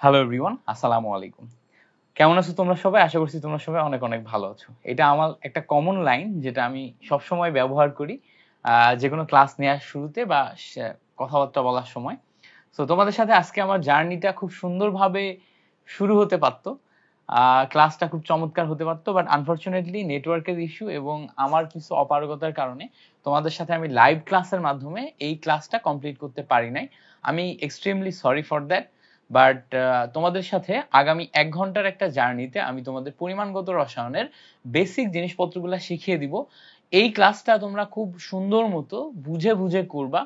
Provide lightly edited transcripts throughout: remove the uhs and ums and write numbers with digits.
Hello everyone, আসসালামু আলাইকুম। কেমন আছো তোমরা সবাই? আশা করছি তোমরা সবাই অনেক অনেক ভালো আছো। এটা আমার একটা কমন লাইন যেটা আমি সবসময় ব্যবহার করি যে কোনো ক্লাস নেওয়ার শুরুতে বা কথাবার্তা বলার সময়। সো তোমাদের সাথে আজকে আমার জার্নিটা খুব সুন্দরভাবে শুরু হতে পারতো, ক্লাসটা খুব চমৎকার হতে পারতো, বাট আনফরচুনেটলি নেটওয়ার্কের ইস্যু এবং আমার কিছু অপারগতার কারণে তোমাদের সাথে আমি লাইভ ক্লাসের মাধ্যমে এই ক্লাসটা কমপ্লিট করতে পারি নাই। আমি extremely sorry for that. But তোমাদের সাথে আগামী 1 ঘন্টার একটা জার্নিতে আমি তোমাদের পরিমাণগত রসায়নের বেসিক জিনিসপত্রগুলো শিখিয়ে দিব। এই ক্লাসটা তোমরা খুব সুন্দর মতো বুঝে বুঝে করবা,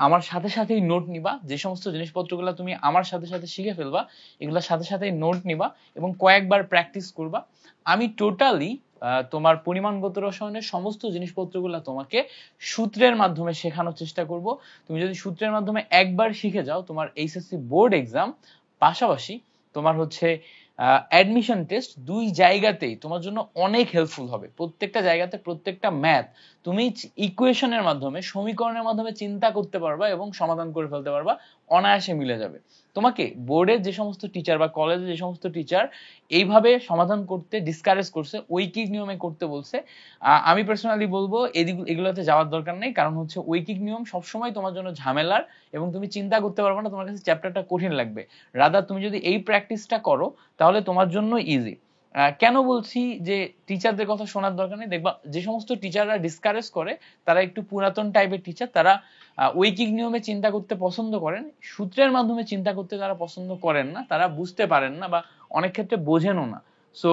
আমার সাথে সাথেই নোট নিবা। যে সমস্ত জিনিসপত্রগুলো তুমি আমার সাথে সাথে শিখে ফেলবা, এগুলোর সাথে সাথেই নোট নিবা এবং কয়েকবার প্র্যাকটিস করবা। আমি টোটালি তোমার পরিমাণগত রসায়নের সমস্ত জিনিসপত্রগুলো তোমাকে সূত্রের মাধ্যমে শেখানোর চেষ্টা করব। তুমি যদি সূত্রের মাধ্যমে একবার শিখে যাও, তোমার এইচএসসি বোর্ড এক্সাম পাশাপাশি তোমার হচ্ছে অ্যাডমিশন টেস্ট, দুই জায়গাতেই তোমার জন্য অনেক হেল্পফুল হবে। প্রত্যেকটা জায়গাতে প্রত্যেকটা ম্যাথ তুমি ইকুয়েশনের মাধ্যমে, সমীকরণের মাধ্যমে চিন্তা করতে পারবা এবং সমাধান করে ফেলতে পারবা, অনায়াসে মিলে যাবে। তোমাকে বোর্ডের যে সমস্ত টিচার বা কলেজের যে সমস্ত টিচার এইভাবে সমাধান করতে ডিসকারেজ করছে, ঐকিক নিয়মে করতে বলছে, আমি পার্সোনালি বলবো এগুলোতে যাওয়ার দরকার নেই। কারণ হচ্ছে ঐকিক নিয়ম সবসময় তোমার জন্য ঝামেলার এবং তুমি চিন্তা করতে পারবে না, তোমার কাছে চ্যাপ্টারটা কঠিন লাগবে। রাদার তুমি যদি এই প্র্যাকটিসটা করো তাহলে তোমার জন্য ইজি। কেন বলছি যে টিচারদের কথা শোনার দরকার নেই? দেখবা যে সমস্ত টিচাররা ডিসকারেজ করে তারা একটু পুরাতন টাইপের টিচার, তারা ঐকিক নিয়মে চিন্তা করতে পছন্দ করেন, সূত্রের মাধ্যমে চিন্তা করতে তারা পছন্দ করেন না, তারা বুঝতে পারেন না বা অনেক ক্ষেত্রে বোঝেনও না। সো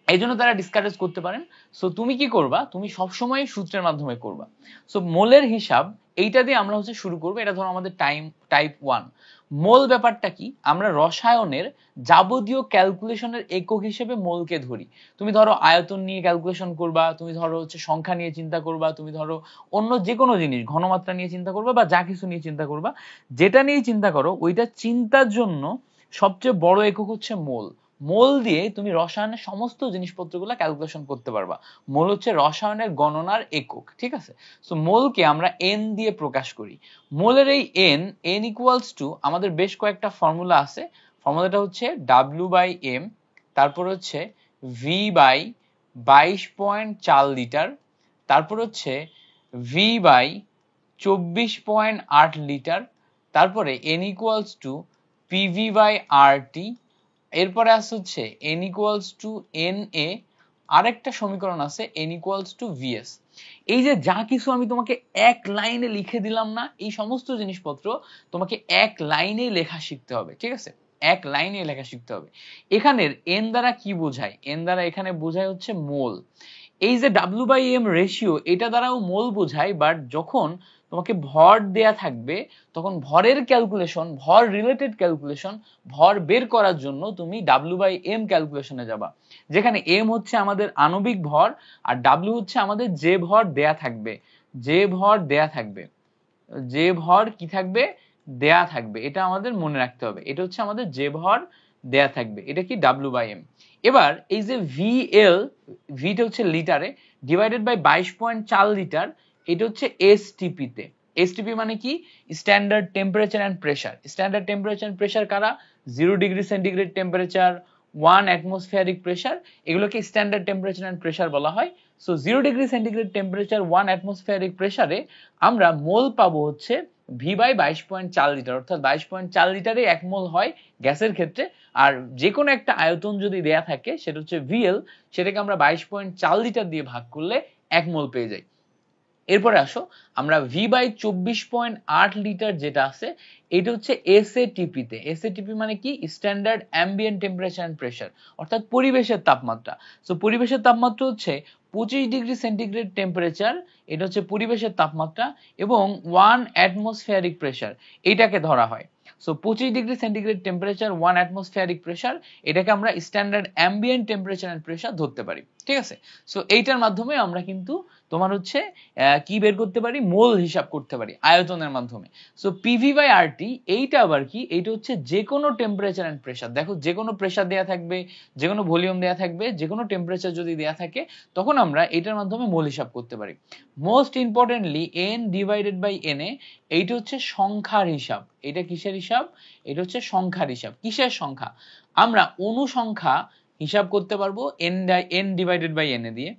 এই জন্য তারা ডিসকারেজ করতে পারেন। সো তুমি কি করবা, তুমি সবসময় সূত্রের মাধ্যমে করবা। সো মোলের হিসাব এইটা দিয়ে আমরা হচ্ছে শুরু করবো। এটা ধরো আমাদের টাইপ 1 মোল। ব্যাপারটা কি, আমরা রসায়নের যাবতীয় ক্যালকুলেশনের একক হিসেবে মোলকে ধরি। তুমি ধরো আয়তন নিয়ে ক্যালকুলেশন করবা, তুমি ধরো হচ্ছে সংখ্যা নিয়ে চিন্তা করবা, তুমি ধরো অন্য যে কোনো জিনিস ঘনমাত্রা নিয়ে চিন্তা করবা বা যা কিছু নিয়ে চিন্তা করবা, যেটা নিয়ে চিন্তা করো ওইটা চিন্তার জন্য সবচেয়ে বড় একক হচ্ছে মোল। মোল দিয়ে তুমি রসায়নের সমস্ত জিনিসপত্রগুলো ক্যালকুলেশন করতে পারবা। মোল হচ্ছে রসায়নের গণনার একক, ঠিক আছে? সো মোলকে আমরা এন দিয়ে প্রকাশ করি। মোলের এই এন ইকুয়ালস টু, আমাদের বেশ কয়েকটা ফর্মুলা আছে। ফর্মুলাটা হচ্ছে W/m, তারপর হচ্ছে V/22.4 লিটার, তারপর হচ্ছে V/24.8 লিটার, তারপরে n ইকুয়ালস টু PV/RT, এরপরে আসছে হচ্ছে n ইকুয়ালস টু NA, আরেকটা সমীকরণ আছে n ইকুয়ালস টু VS। এই যে যা কিছু আমি তোমাকে এক লাইনে লিখে দিলাম না, এই সমস্ত জিনিসপত্র তোমাকে এক লাইনে লেখা শিখতে হবে, ঠিক আছে? এক লাইনে লেখা শিখতে হবে। এখানের n দ্বারা কি বোঝায়? n দ্বারা এখানে বোঝায় হচ্ছে মোল। এই যে W/m রেশিও, এটা দ্বারাও মোল বোঝায়, বাট যখন তোমাকে ভর দেয়া থাকবে তখন ভরের ক্যালকুলেশন, ভর রিলেটেড ক্যালকুলেশন, ভর বের করার জন্য তুমি W/m ক্যালকুলেশনে যাবা, যেখানে m হচ্ছে আমাদের আণবিক ভর আর W হচ্ছে আমাদের যে ভর দেয়া থাকবে, যে ভর দেয়া থাকবে, যে ভর কি থাকবে, দেয়া থাকবে। এটা আমাদের মনে রাখতে হবে, এটা হচ্ছে আমাদের যে ভর দেয়া থাকবে, এটা কি W/m। এবার এই যে VL, ভিটা হচ্ছে লিটারে, ডিভাইডেড বাই 22.4 লিটার, এটা হচ্ছে STP তে। STP মানে কি? Standard temperature and pressure. Standard temperature and pressure কারা? 0 degree centigrade temperature, 1 atmospheric pressure, এগুলোকে স্ট্যান্ডার্ড টেম্পারেচার এন্ড প্রেসার বলা হয়। So 0 degree centigrade temperature, 1 atmospheric প্রেসারে আমরা মোল পাবো হচ্ছে V/22.4 লিটার, অর্থাৎ 22.4 লিটারে 1 মোল হয় গ্যাসের ক্ষেত্রে। আর যে কোনো একটা আয়তন যদি দেয়া থাকে সেটা হচ্ছে VL, সেটাকে আমরা 22.4 লিটার দিয়ে ভাগ করলে 1 মোল পেয়ে যাই। এরপরে আসো, আমরা V/24.8 লিটার যেটা আছে এটা হচ্ছে SATP তে। SATP মানে কি? Standard ambient temperature and pressure, অর্থাৎ পরিবেশের তাপমাত্রা। সো পরিবেশের তাপমাত্রা হচ্ছে 25 ডিগ্রি সেন্টিগ্রেড টেম্পারেচার, এটা হচ্ছে পরিবেশের তাপমাত্রা, এবং 1 অ্যাটমসফিয়ারিক প্রেসার এটাকে ধরা হয়। So 25 degree centigrade temperature, 1 atmospheric pressure, এটাকে আমরা standard ambient temperature and pressure ধরতে পারি। ঠিক আছে। সো এইটার মাধ্যমে আমরা কিন্তু তোমার হচ্ছে কি বের করতে পারি, মোল হিসাব করতে পারি আয়তনের মাধ্যমে। সো পিভি বাই আরটি এইটা আবার কি, এইটা হচ্ছে যে কোনো টেম্পারেচার এন্ড প্রেসার। দেখো যে কোনো প্রেসার দেয়া থাকবে, যে কোনো ভলিউম দেয়া থাকবে, যে কোনো টেম্পারেচার যদি দেয়া থাকে তখন আমরা এটার মাধ্যমে মোল হিসাব করতে পারি। Most importantly N divided by N A, এইটা হচ্ছে সংখ্যার হিসাব। এটা কিসের হিসাব? এটা হচ্ছে সংখ্যার হিসাব। কিসের সংখ্যা? আমরা অণু সংখ্যা হিসাব করতে পারবো N divided by N A দিয়ে,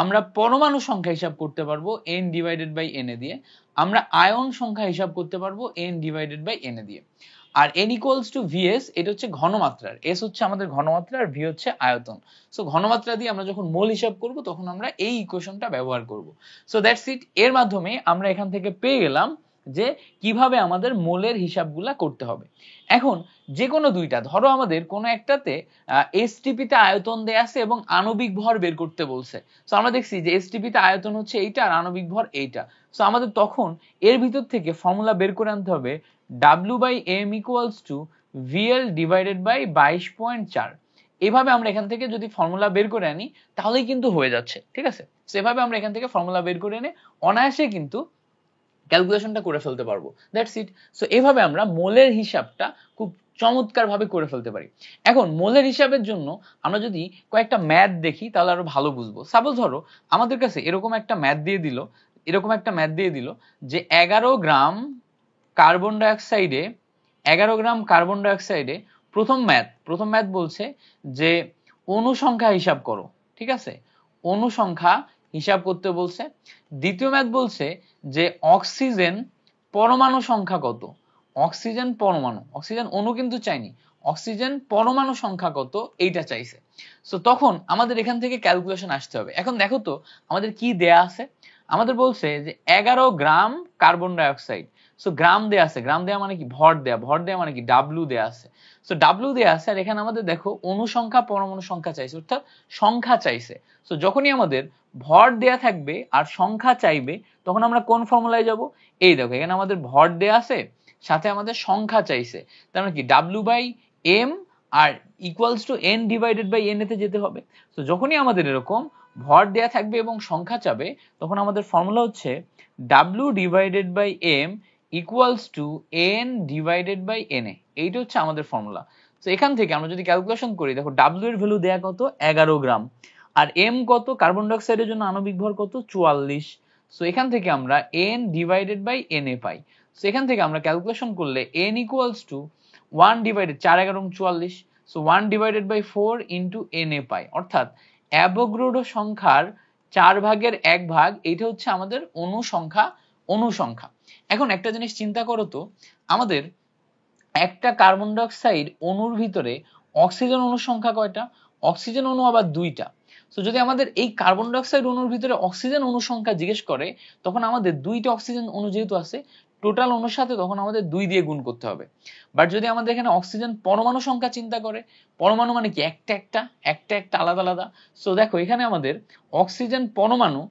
আমরা পরমাণু সংখ্যা হিসাব করতে পারবো N divided by N A দিয়ে, আমরা আয়ন সংখ্যা হিসাব করতে পারবো N divided by N A দিয়ে। আর n ইকুয়ালস টু ভিএস, এটা হচ্ছে ঘনমাত্রার, এস হচ্ছে আমাদের ঘনমাত্রা আর ভি হচ্ছে আয়তন। সো ঘনমাত্রা দিয়ে আমরা যখন মোল হিসাব করব তখন আমরা এই ইকুয়েশনটা ব্যবহার করব। So that's it. এর মাধ্যমে আমরা এখান থেকে পেয়ে গেলাম যে কিভাবে আমাদের মোলের হিসাবগুলা করতে হবে। এখন যে কোনো দুইটা, ধরো আমাদের কোনো একটাতে এসটিপি তে আয়তন দেয়া আছে এবং আণবিক ভর বের করতে বলছে। সো আমরা দেখছি যে এসটিপি তে আয়তন হচ্ছে এইটা আর আণবিক ভর এইটা। সো আমাদের তখন এর ভিতর থেকে ফর্মুলা বের করে আনতে হবে W by M equals to VL divided by 22.4। এভাবে আমরা এখান থেকে যদি ফর্মুলা বের করে আনি তাহলেই কিন্তু হয়ে যাচ্ছে, ঠিক আছে। সেভাবে আমরা এখান থেকে ফর্মুলা বের করে এনে অনায়াসে কিন্তু ক্যালকুলেশনটা করে ফেলতে পারবো। That's it. সো এভাবে আমরা মোলের হিসাবটা খুব চমৎকার ভাবে করে ফেলতে পারি। এখন মোলের হিসাবের জন্য আমরা যদি কয়েকটা ম্যাথ দেখি তাহলে আরো ভালো বুঝবো। সাপোজ ধরো আমাদের কাছে এরকম একটা ম্যাথ দিয়ে দিল যে 11 গ্রাম কার্বন ডাইঅক্সাইডে 11 গ্রাম কার্বন ডাইঅক্সাইডে প্রথম ম্যাথ বলছে যে অণু সংখ্যা হিসাব করো, ঠিক আছে, অণু সংখ্যা হিসাব করতে বলছে। দ্বিতীয় ম্যাথ বলছে যে অক্সিজেন পরমাণু সংখ্যা কত, অক্সিজেন অণু কিন্তু চাইনি, অক্সিজেন পরমাণু সংখ্যা কত এইটা চাইছে। সো তখন আমাদের এখান থেকে ক্যালকুলেশন আসতে হবে। এখন দেখো তো আমাদের কি দেয়া আছে, আমাদের বলছে যে 11 গ্রাম কার্বন ডাইঅক্সাইড। সো গ্রাম দেয়া আছে, গ্রাম দেয়া মানে কি, ভর দেয়া মানে কি, ডাব্লিউ দেয়া আছে। সো ডাব্লিউ দেয়া আছে আর এখানে আমাদের দেখো অণু সংখ্যা পরমাণু সংখ্যা চাইছে, অর্থাৎ সংখ্যা চাইছে। সো যখনই আমাদের ভর দেয়া থাকবে আর সংখ্যা চাইবে তখন আমরা কোন ফর্মুলায় যাব, এই দেখো এখানে আমাদের ভর দেয়া আছে সাথে আমাদের সংখ্যা চাইছে, তার মানে কি ডাব্লিউ বাই এম আর equals to N divided by N এতে যেতে হবে। তো যখনই আমাদের এরকম ভর দেয়া থাকবে এবং সংখ্যা চাবে তখন আমাদের ফর্মুলা হচ্ছে W divided by M equals to N divided by N A. এইটা হচ্ছে আমাদের ফর্মুলা। তো এখান থেকে আমরা যদি ক্যালকুলেশন করি, দেখো ডাব্লিউ এর ভ্যালু দেয়া কত 11 গ্রাম, আর এম কত, কার্বন ডাইঅক্সাইডের জন্য আণবিক ভর কত 44। সো এখান থেকে আমরা N divided by N A পাই। সো এখান থেকে আমরা ক্যালকুলেশন করলে N equals to 1 divided 4 11 44, so 1 divided by 4 into N A পাই, অর্থাৎ অ্যাভোগাড্রো সংখ্যার 4 ভাগের 1 ভাগ, এইটা হচ্ছে আমাদের অণু সংখ্যা। এখন একটা জিনিস চিন্তা করো তো, আমাদের একটা কার্বন ডাইঅক্সাইড অণুর ভিতরে অক্সিজেন অণুর সংখ্যা কয়টা, অক্সিজেন অণু আবার 2টা। সো যদি আমাদের এই কার্বন ডাইঅক্সাইড অণুর ভিতরে অক্সিজেন অণুর সংখ্যা জিজ্ঞেস করে তখন আমাদের 2টা অক্সিজেন অণু যেহেতু আছে টোটাল অণুর সাথে তখন আমাদের 2 দিয়ে গুণ করতে হবে। বাট যদি আমাদের এখানে অক্সিজেন পরমাণু সংখ্যা চিন্তা করে, পরমাণু মানে কি একটা আলাদা। সো দেখো এখানে আমাদের অক্সিজেন পরমাণু,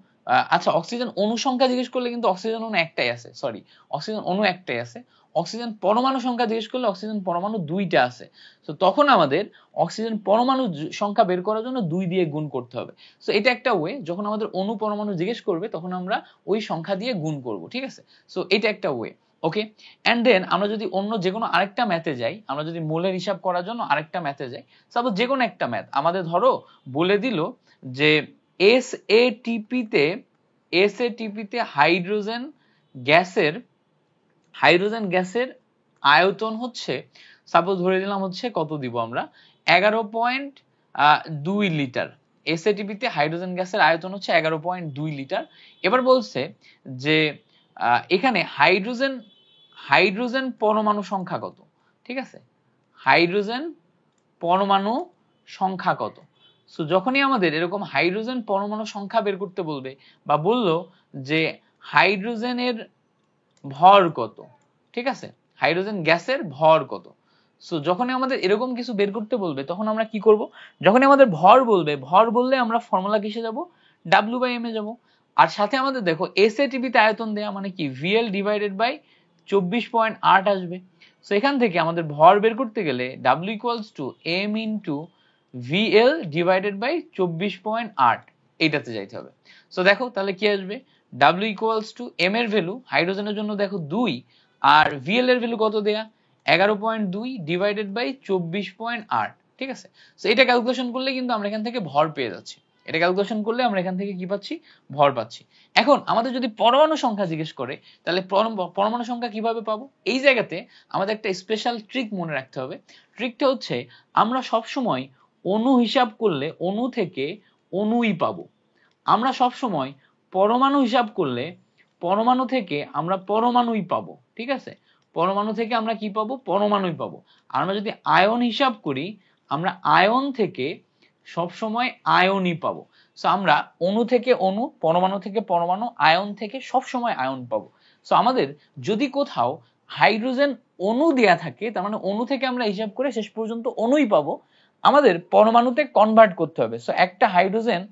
আচ্ছা অক্সিজেন অণু সংখ্যা জিজ্ঞেস করলে কিন্তু অক্সিজেন অণু একটাই আছে, অক্সিজেন অণু একটাই আছে। অক্সিজেন পরমাণু সংখ্যা জিজ্ঞেস করলে অক্সিজেন পরমাণু 2টা আছে। তো তখন আমাদের অক্সিজেন পরমাণু সংখ্যা বের করার জন্য 2 দিয়ে গুণ করতে হবে। সো এটা একটা ওয়ে, যখন আমাদের অণু পরমাণু জিজ্ঞেস করবে তখন আমরা ওই সংখ্যা দিয়ে গুণ করব, ঠিক আছে। সো এটা একটা ওয়ে, ওকে। এন্ড দেন আমরা যদি অন্য যে কোনো আরেকটা ম্যাথে যাই, আমরা যদি মোলের হিসাব করার জন্য আরেকটা ম্যাথে যাই, সাপোজ যে কোনো একটা ম্যাথ আমাদের ধরো বলে দিল যে এসএটিপি তে হাইড্রোজেন গ্যাসের আয়তন হচ্ছে, সাপোজ ধরে দিলাম হচ্ছে কত দিব আমরা 11.2 লিটার। এসএটিপি তে হাইড্রোজেন গ্যাসের আয়তন হচ্ছে 11.2 লিটার। এবার বলছে যে এখানে হাইড্রোজেন পরমাণু সংখ্যা কত, ঠিক আছে, হাইড্রোজেন পরমাণু সংখ্যা কত। সো যখনই আমাদের এরকম হাইড্রোজেন পরমাণু সংখ্যা বের করতে বলবে বা বললো যে হাইড্রোজেনের ভর কত, ঠিক আছে, হাইড্রোজেন গ্যাসের ভর কত। সো যখনই আমাদের এরকম কিছু বের করতে বলবে তখন আমরা কি করব, যখনই আমাদের ভর বললে আমরা ফর্মুলা কিসে যাব, ডাব্লিউ বাই এম এ যাব। আর সাথে আমাদের দেখো এসএটিপি তে আয়তন দেয়া মানে কি, ভিএল ডিভাইডেড বাই 24.8 আসবে। সো এখান থেকে আমাদের ভর বের করতে গেলে W equals to M into VL divided by 24.8 এইটাতে যাইতে হবে। সো দেখো তাহলে কি আসবে, W ইকুয়ালস টু M এর ভ্যালু হাইড্রোজেনের জন্য দেখো 2 আর VL এর ভ্যালু কত দেয়া 11.2 ডিভাইডেড বাই 24.8, ঠিক আছে। সো এটা ক্যালকুলেশন করলে কিন্তু আমরা এখান থেকে ভর পেয়ে যাচ্ছি, এটা ক্যালকুলেশন করলে আমরা এখান থেকে কি পাচ্ছি, ভর পাচ্ছি। এখন আমাদের যদি পরমাণু সংখ্যা জিজ্ঞেস করে তাহলে পরমাণু সংখ্যা কিভাবে পাবো, এই জায়গাতে আমাদের একটা স্পেশাল ট্রিক মনে রাখতে হবে। ট্রিকটা হচ্ছে আমরা সব সময় অণু হিসাব করলে অণু থেকে অণুই পাবো, আমরা সব সময় পরমাণু হিসাব করলে পরমাণু থেকে আমরা পরমাণুই পাবো, ঠিক আছে। পরমাণু থেকে আমরা কি পাবো, পরমাণুই পাবো। আর আমরা যদি আয়ন হিসাব করি আমরা আয়ন থেকে সব সময় আয়নই পাবো। সো আমরা অণু থেকে অণু, পরমাণু থেকে পরমাণু, আয়ন থেকে সব সময় আয়ন পাবো। সো আমাদের যদি কোথাও হাইড্রোজেন অণু দেয়া থাকে তার মানে অণু থেকে আমরা হিসাব করে শেষ পর্যন্ত অণুই পাবো, আমাদের পরমাণুতে কনভার্ট করতে হবে। সো একটা হাইড্রোজেন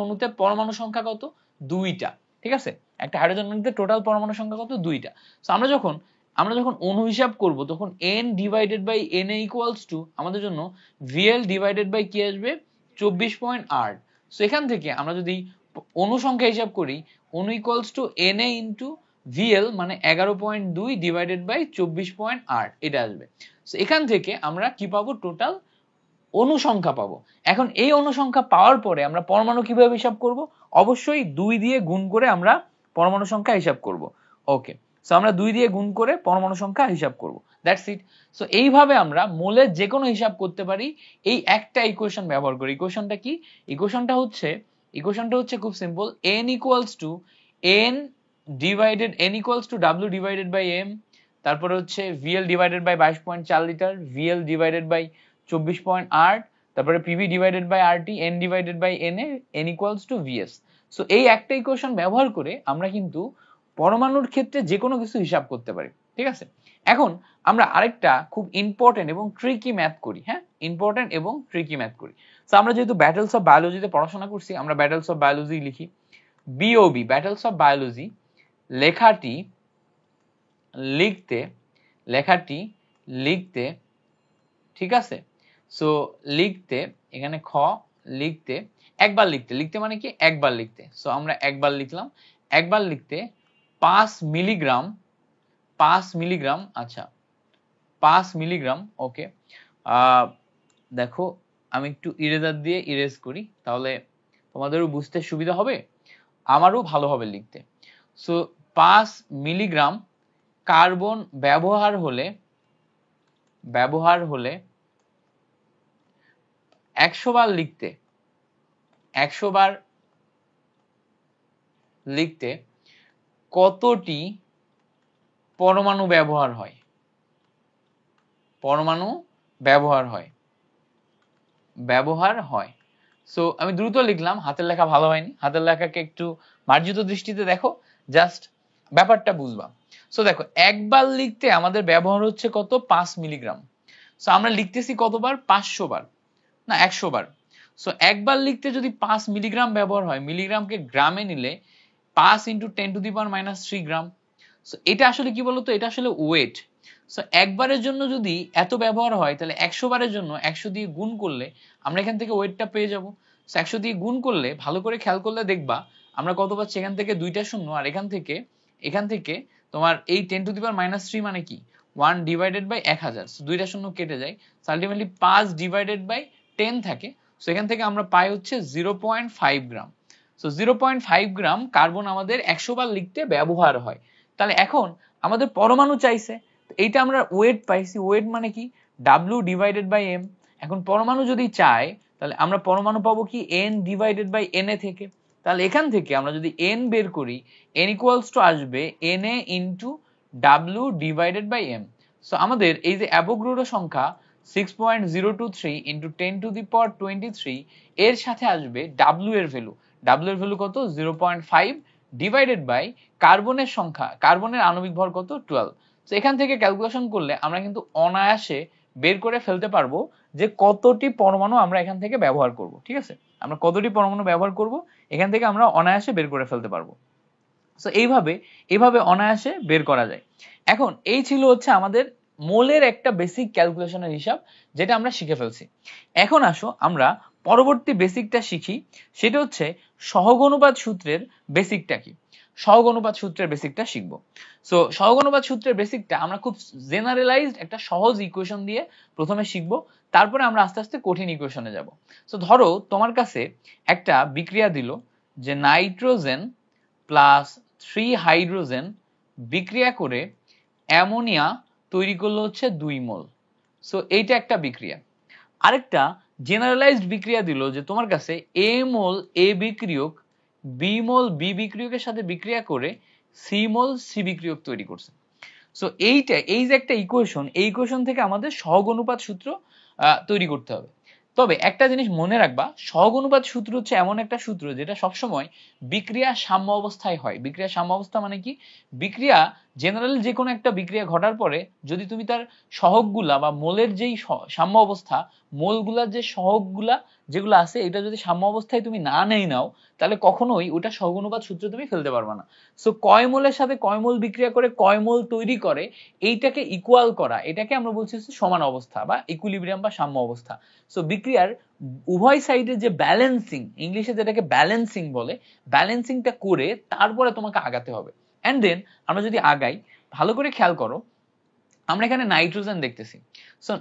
অণুতে পরমাণু সংখ্যা কত, 2টা, ঠিক আছে। একটা হাইড্রোজেন অণুতে টোটাল পরমাণু সংখ্যা কত, 2টা। সো আমরা যখন অণু হিসাব করব তখন n divided by na equals to আমাদের জন্য VL ডিভাইডেড বাই কি আসবে 24.8। সো এখান থেকে আমরা যদি অণু সংখ্যা হিসাব করি অণু equals to na into VL মানে 11.2 ডিভাইডেড বাই 24.8 এটা আসবে। সো এখান থেকে আমরা কি পাবো, টোটাল অণু সংখ্যা পাবো। এখন এই অণু সংখ্যা পাওয়ার পরে আমরা পরমাণু কিভাবে হিসাব করব, অবশ্যই 2 দিয়ে গুণ করে আমরা পরমাণু সংখ্যা হিসাব করব। ওকে, সো আমরা 2 দিয়ে গুণ করে পরমাণু সংখ্যা হিসাব করব, দ্যাটস ইট। সো এইভাবে আমরা মোলের যে কোনো হিসাব করতে পারি এই একটা ইকুয়েশন ব্যবহার করে। ইকুয়েশনটা কি, ইকুয়েশনটা হচ্ছে খুব simple, n equals to W divided by m, তারপরে হচ্ছে VL divided by 22.4 litre, VL divided by 24.8, তারপরে PV divided by RT, n divided by na, n equals to VS। So এই একটা ইকুয়েশন ব্যবহার করে আমরা কিন্তু পরমাণুর ক্ষেত্রে যে কোনো কিছু হিসাব করতে পারি, ঠিক আছে। এখন আমরা আরেকটা খুব ইম্পর্টেন্ট এবং ট্রিকি ম্যাথ করি, হ্যাঁ, ইম্পর্টেন্ট এবং ট্রিকি ম্যাথ করি। সো আমরা যেহেতু ব্যাটলস অফ বায়োলজিতে পড়াশোনা করছি আমরা ব্যাটলস অফ বায়োলজি লিখি, BOB ব্যাটলস অফ বায়োলজি লেখাটি লিখতে, ঠিক আছে। সো লিখতে, এখানে খ লিখতে, একবার লিখতে মানে কি, একবার লিখতে। সো আমরা একবার লিখলাম, একবার লিখতে 5 মিলিগ্রাম, আচ্ছা 5 মিলিগ্রাম, ওকে। দেখো আমি একটু ইরেজার দিয়ে ইরেজ করি তাহলে তোমাদেরও বুঝতে সুবিধা হবে, আমারও ভালো হবে লিখতে। সো 5 মিলিগ্রাম কার্বন ব্যবহার হলে 100 বার লিখতে কতটি পরমাণু ব্যবহার হয়। সো আমি দ্রুত লিখলাম, হাতের লেখা ভালো হয়নি, হাতের লেখাকে একটু মার্জিত দৃষ্টিতে দেখো, জাস্ট ব্যাপারটা বুঝবা। সো দেখো একবার লিখতে আমাদের ব্যবহার হচ্ছে কত, 5 মিলিগ্রাম। সো আমরা লিখতেছি কতবার, 500 বার না 100 বার। সো একবার লিখতে যদি 5 মিলিগ্রাম ব্যবহার হয়, মিলিগ্রামকে গ্রামে নিলে 5 × 10⁻³ গ্রাম। সো এটা আসলে কি বলতো, এটা আসলে ওয়েট। সো একবারের জন্য যদি এত ব্যবহার হয় তাহলে 100 বারের জন্য 100 দিয়ে গুণ করলে আমরা এখান থেকে ওয়েটটা পেয়ে যাব। সো 100 দিয়ে গুণ করলে ভালো করে খেয়াল করলে দেখবা আমরা কত পাচ্ছি, এখান থেকে 2টা শূন্য, আর এখান থেকে তোমার এই 10⁻³ মানে কি 1 ডিভাইডেড বাই 1000। সো 2টা শূন্য কেটে যায়, আলটিমেটলি 5 ডিভাইডেড বাই 10 থাকে। সো এখান থেকে আমরা পাই হচ্ছে 0.5 গ্রাম। সো 0.5 গ্রাম কার্বন আমাদের 100 বার লিখতে ব্যবহার হয়। তাহলে এখন আমাদের পরমাণু চাইছে, এইটা আমরা ওয়েট পাইছি, ওয়েট মানে কি W ডিভাইডেড বাই m। এখন পরমাণু যদি চাই তাহলে আমরা পরমাণু পাবো কি n ডিভাইডেড বাই na থেকে। তাহলে এখান থেকে আমরা যদি n বের করি n ইকুয়ালস টু আসবে na into W divided by m। So আমাদের এই যে অ্যাভোগাড্রো সংখ্যা 6.023 × 10⁻23 এর সাথে আসবে W এর ভ্যালু কত, 0.5 ডিভাইডেড বাই কার্বনের সংখ্যা, কার্বনের আণবিক ভর কত, 12। তো এখান থেকে ক্যালকুলেশন করলে আমরা কিন্তু অনায়াসে বের করে ফেলতে পারবো যে কতটি পরমাণু আমরা এখান থেকে ব্যবহার করব, ঠিক আছে। আমরা কতটি পরমাণু ব্যবহার করব এখান থেকে আমরা অনায়াসে বের করে ফেলতে পারবো। সো এইভাবে অনায়াসে বের করা যায়। এখন এই ছিল হচ্ছে আমাদের মোলের একটা বেসিক ক্যালকুলেশনের হিসাব, যেটা আমরা শিখে ফেলছি। এখন আসো আমরা পরবর্তী বেসিকটা শিখি, সেটা হচ্ছে সহগ অনুপাত সূত্রের বেসিকটা কি। সহগ অনুপাত সূত্রের বেসিকটা শিখবো। সো সহগ অনুপাত সূত্রের বেসিকটা আমরা খুব জেনারেলাইজড একটা সহজ ইকুয়েশন দিয়ে প্রথমে শিখবো, তারপরে আমরা আস্তে আস্তে কঠিন ইকুয়েশনে যাব। সো ধরো তোমার কাছে একটা বিক্রিয়া দিল যে নাইট্রোজেন প্লাস 3 হাইড্রোজেন বিক্রিয়া করে অ্যামোনিয়া তৈরি করলো হচ্ছে 2 মোল। সো এইটা একটা বিক্রিয়া। আরেকটা জেনারেলাইজড বিক্রিয়া দিল যে তোমার কাছে এ মোল এ বিক্রিয়ক বি মোল বি বিক্রিয়কের সাথে বিক্রিয়া করে সি মোল সি বিক্রিয়ক তৈরি করছে। সো এই যে একটা ইকুয়েশন, এই ইকুয়েশন থেকে আমাদের সহগ অনুপাত সূত্র তৈরি করতে হবে। তবে একটা জিনিস মনে রাখবা, সহগ অনুপাত সূত্র হচ্ছে এমন একটা সূত্র যেটা সবসময় বিক্রিয়া সাম্য অবস্থায় হয়। বিক্রিয়া সাম্য অবস্থা মানে কি? বিক্রিয়া জেনারেল যে কোনো একটা বিক্রিয়া ঘটার পরে যদি তুমি তার সহগগুলা বা মোলের যেই সাম্য অবস্থা, মোলগুলার যে সহগগুলা যেগুলো আছে, এটা যদি সাম্য অবস্থায় তুমি না নাও, তাহলে কখনোই ওটা সহগ অনুপাত সূত্র তুমি ফেলতে পারবে না। সো কয় মোলের সাথে কয় মোল বিক্রিয়া করে কয় মোল তৈরি করে, এইটাকে ইকুয়াল করা, এটাকে আমরা বলছি সমান অবস্থা বা ইকুইলিব্রিয়াম বা সাম্য অবস্থা। সো বিক্রিয়ার উভয় সাইডে যে ব্যালেন্সিং, ইংলিশে যেটাকে ব্যালেন্সিং বলে, ব্যালেন্সিংটা করে তারপরে তোমাকে আগাতে হবে। এন্ড দেন আমরা যদি আগাই, ভালো করে খেয়াল করো, আমরা এখানে নাইট্রোজেন দেখতেছি। সো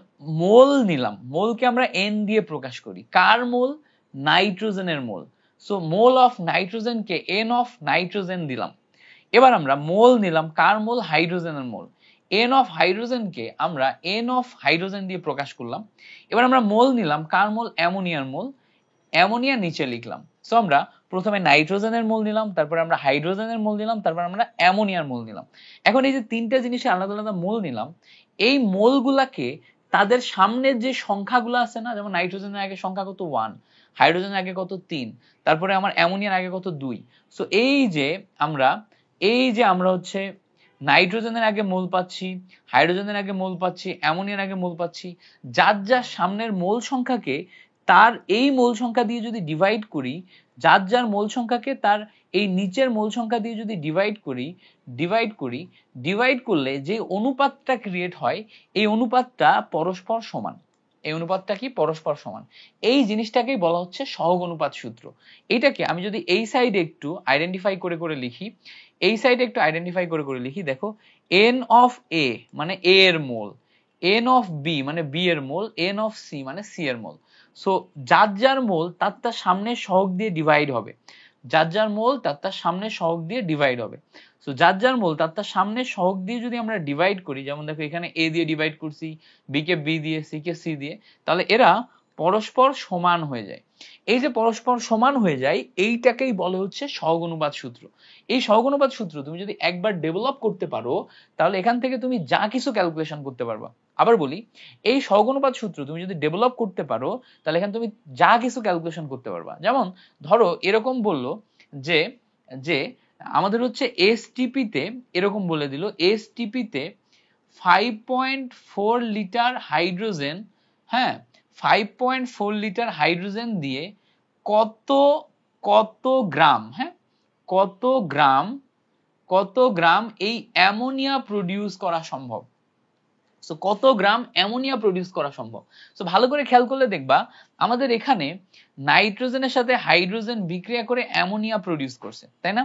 মোল নিলাম, মোলকে আমরা এন দিয়ে প্রকাশ করি। কার মোল? নাইট্রোজেনের মোল। সো মোল অফ নাইট্রোজেনকে এন অফ নাইট্রোজেন দিলাম। এবার আমরা মোল নিলাম, কার মোল? হাইড্রোজেনের মোল। এন অফ হাইড্রোজেনকে আমরা এন অফ হাইড্রোজেন দিয়ে প্রকাশ করলাম। এবার আমরা মোল নিলাম, কার মোল? অ্যামোনিয়ার মোল। অ্যামোনিয়া নিচে লিখলাম। সো আমরা প্রথমে নাইট্রোজেনের মোল নিলাম, তারপরে আমরা হাইড্রোজেনের মোল নিলাম, তারপর আমরা অ্যামোনিয়ার মোল নিলাম। এখন এই যে তিনটা জিনিসের আলাদা আলাদা মোল নিলাম, এই মোলগুলাকে তাদের সামনের যে সংখ্যাগুলো আছে না, যেমন নাইট্রোজেনের আগে সংখ্যা কত? 1, হাইড্রোজেনের আগে কত? 3, তারপরে আমার অ্যামোনিয়ার আগে কত? 2। সো এই যে আমরা হচ্ছে নাইট্রোজেনের আগে মোল পাচ্ছি, হাইড্রোজেনের আগে মোল পাচ্ছি, অ্যামোনিয়ার আগে মোল পাচ্ছি, যার যার সামনের মোল সংখ্যাকে তার এই মোল সংখ্যা দিয়ে যদি ডিভাইড করি, যার যার মোল সংখ্যাকে তার এই নিচের মোল সংখ্যা দিয়ে যদি ডিভাইড করলে যে অনুপাতটা ক্রিয়েট হয়, এই অনুপাতটা পরস্পর সমান। এই অনুপাতটা কি? পরস্পর সমান। এই জিনিসটাকেই বলা হচ্ছে সহগ অনুপাত সূত্র। এটাকে আমি যদি এই সাইডে একটু আইডেন্টিফাই করে লিখি, দেখো এন অফ এ মানে এ এর মোল, এন অফ বি মানে বি এর মোল, এন অফ সি মানে সি এর মোল। সো যার যার মোল তার সামনের সহগ দিয়ে ডিভাইড হবে। যার যার মোল তার সামনের সহগ দিয়ে ডিভাইড হবে। সো যার যার মোল তার সামনের সহগ দিয়ে যদি আমরা ডিভাইড করি, যেমন দেখো এখানে এ দিয়ে ডিভাইড করছি, বি কে বি দিয়ে, সি কে সি দিয়ে, তাহলে এরা পরস্পর সমান হয়ে যায়। এই যে পরস্পর সমান হয়ে যায়, এইটাকেই বলে হচ্ছে সহগ অনুপাত সূত্র। এই সহগ অনুপাত সূত্র তুমি যদি একবার ডেভেলপ করতে পারো, তাহলে এখান থেকে তুমি যা কিছু ক্যালকুলেশন করতে পারবা। আবার বলি, এই সহগ অনুপাত সূত্র তুমি যদি ডেভেলপ করতে পারো, তাহলে এখানে তুমি যা কিছু ক্যালকুলেশন করতে পারবা। যেমন ধরো এরকম বললো যে আমাদের হচ্ছে এসটিপি তে এরকম বলে দিল, এসটিপি তে 5.4 লিটার হাইড্রোজেন, হ্যাঁ 5.4 লিটার হাইড্রোজেন দিয়ে কত গ্রাম, হ্যাঁ কত গ্রাম এই অ্যামোনিয়া প্রডিউস করা সম্ভব। সো কত গ্রাম অ্যামোনিয়া প্রডিউস করা সম্ভব। সো ভালো করে খেয়াল করলে দেখবা আমাদের এখানে নাইট্রোজেনের সাথে হাইড্রোজেন বিক্রিয়া করে অ্যামোনিয়া প্রডিউস করছে, তাই না?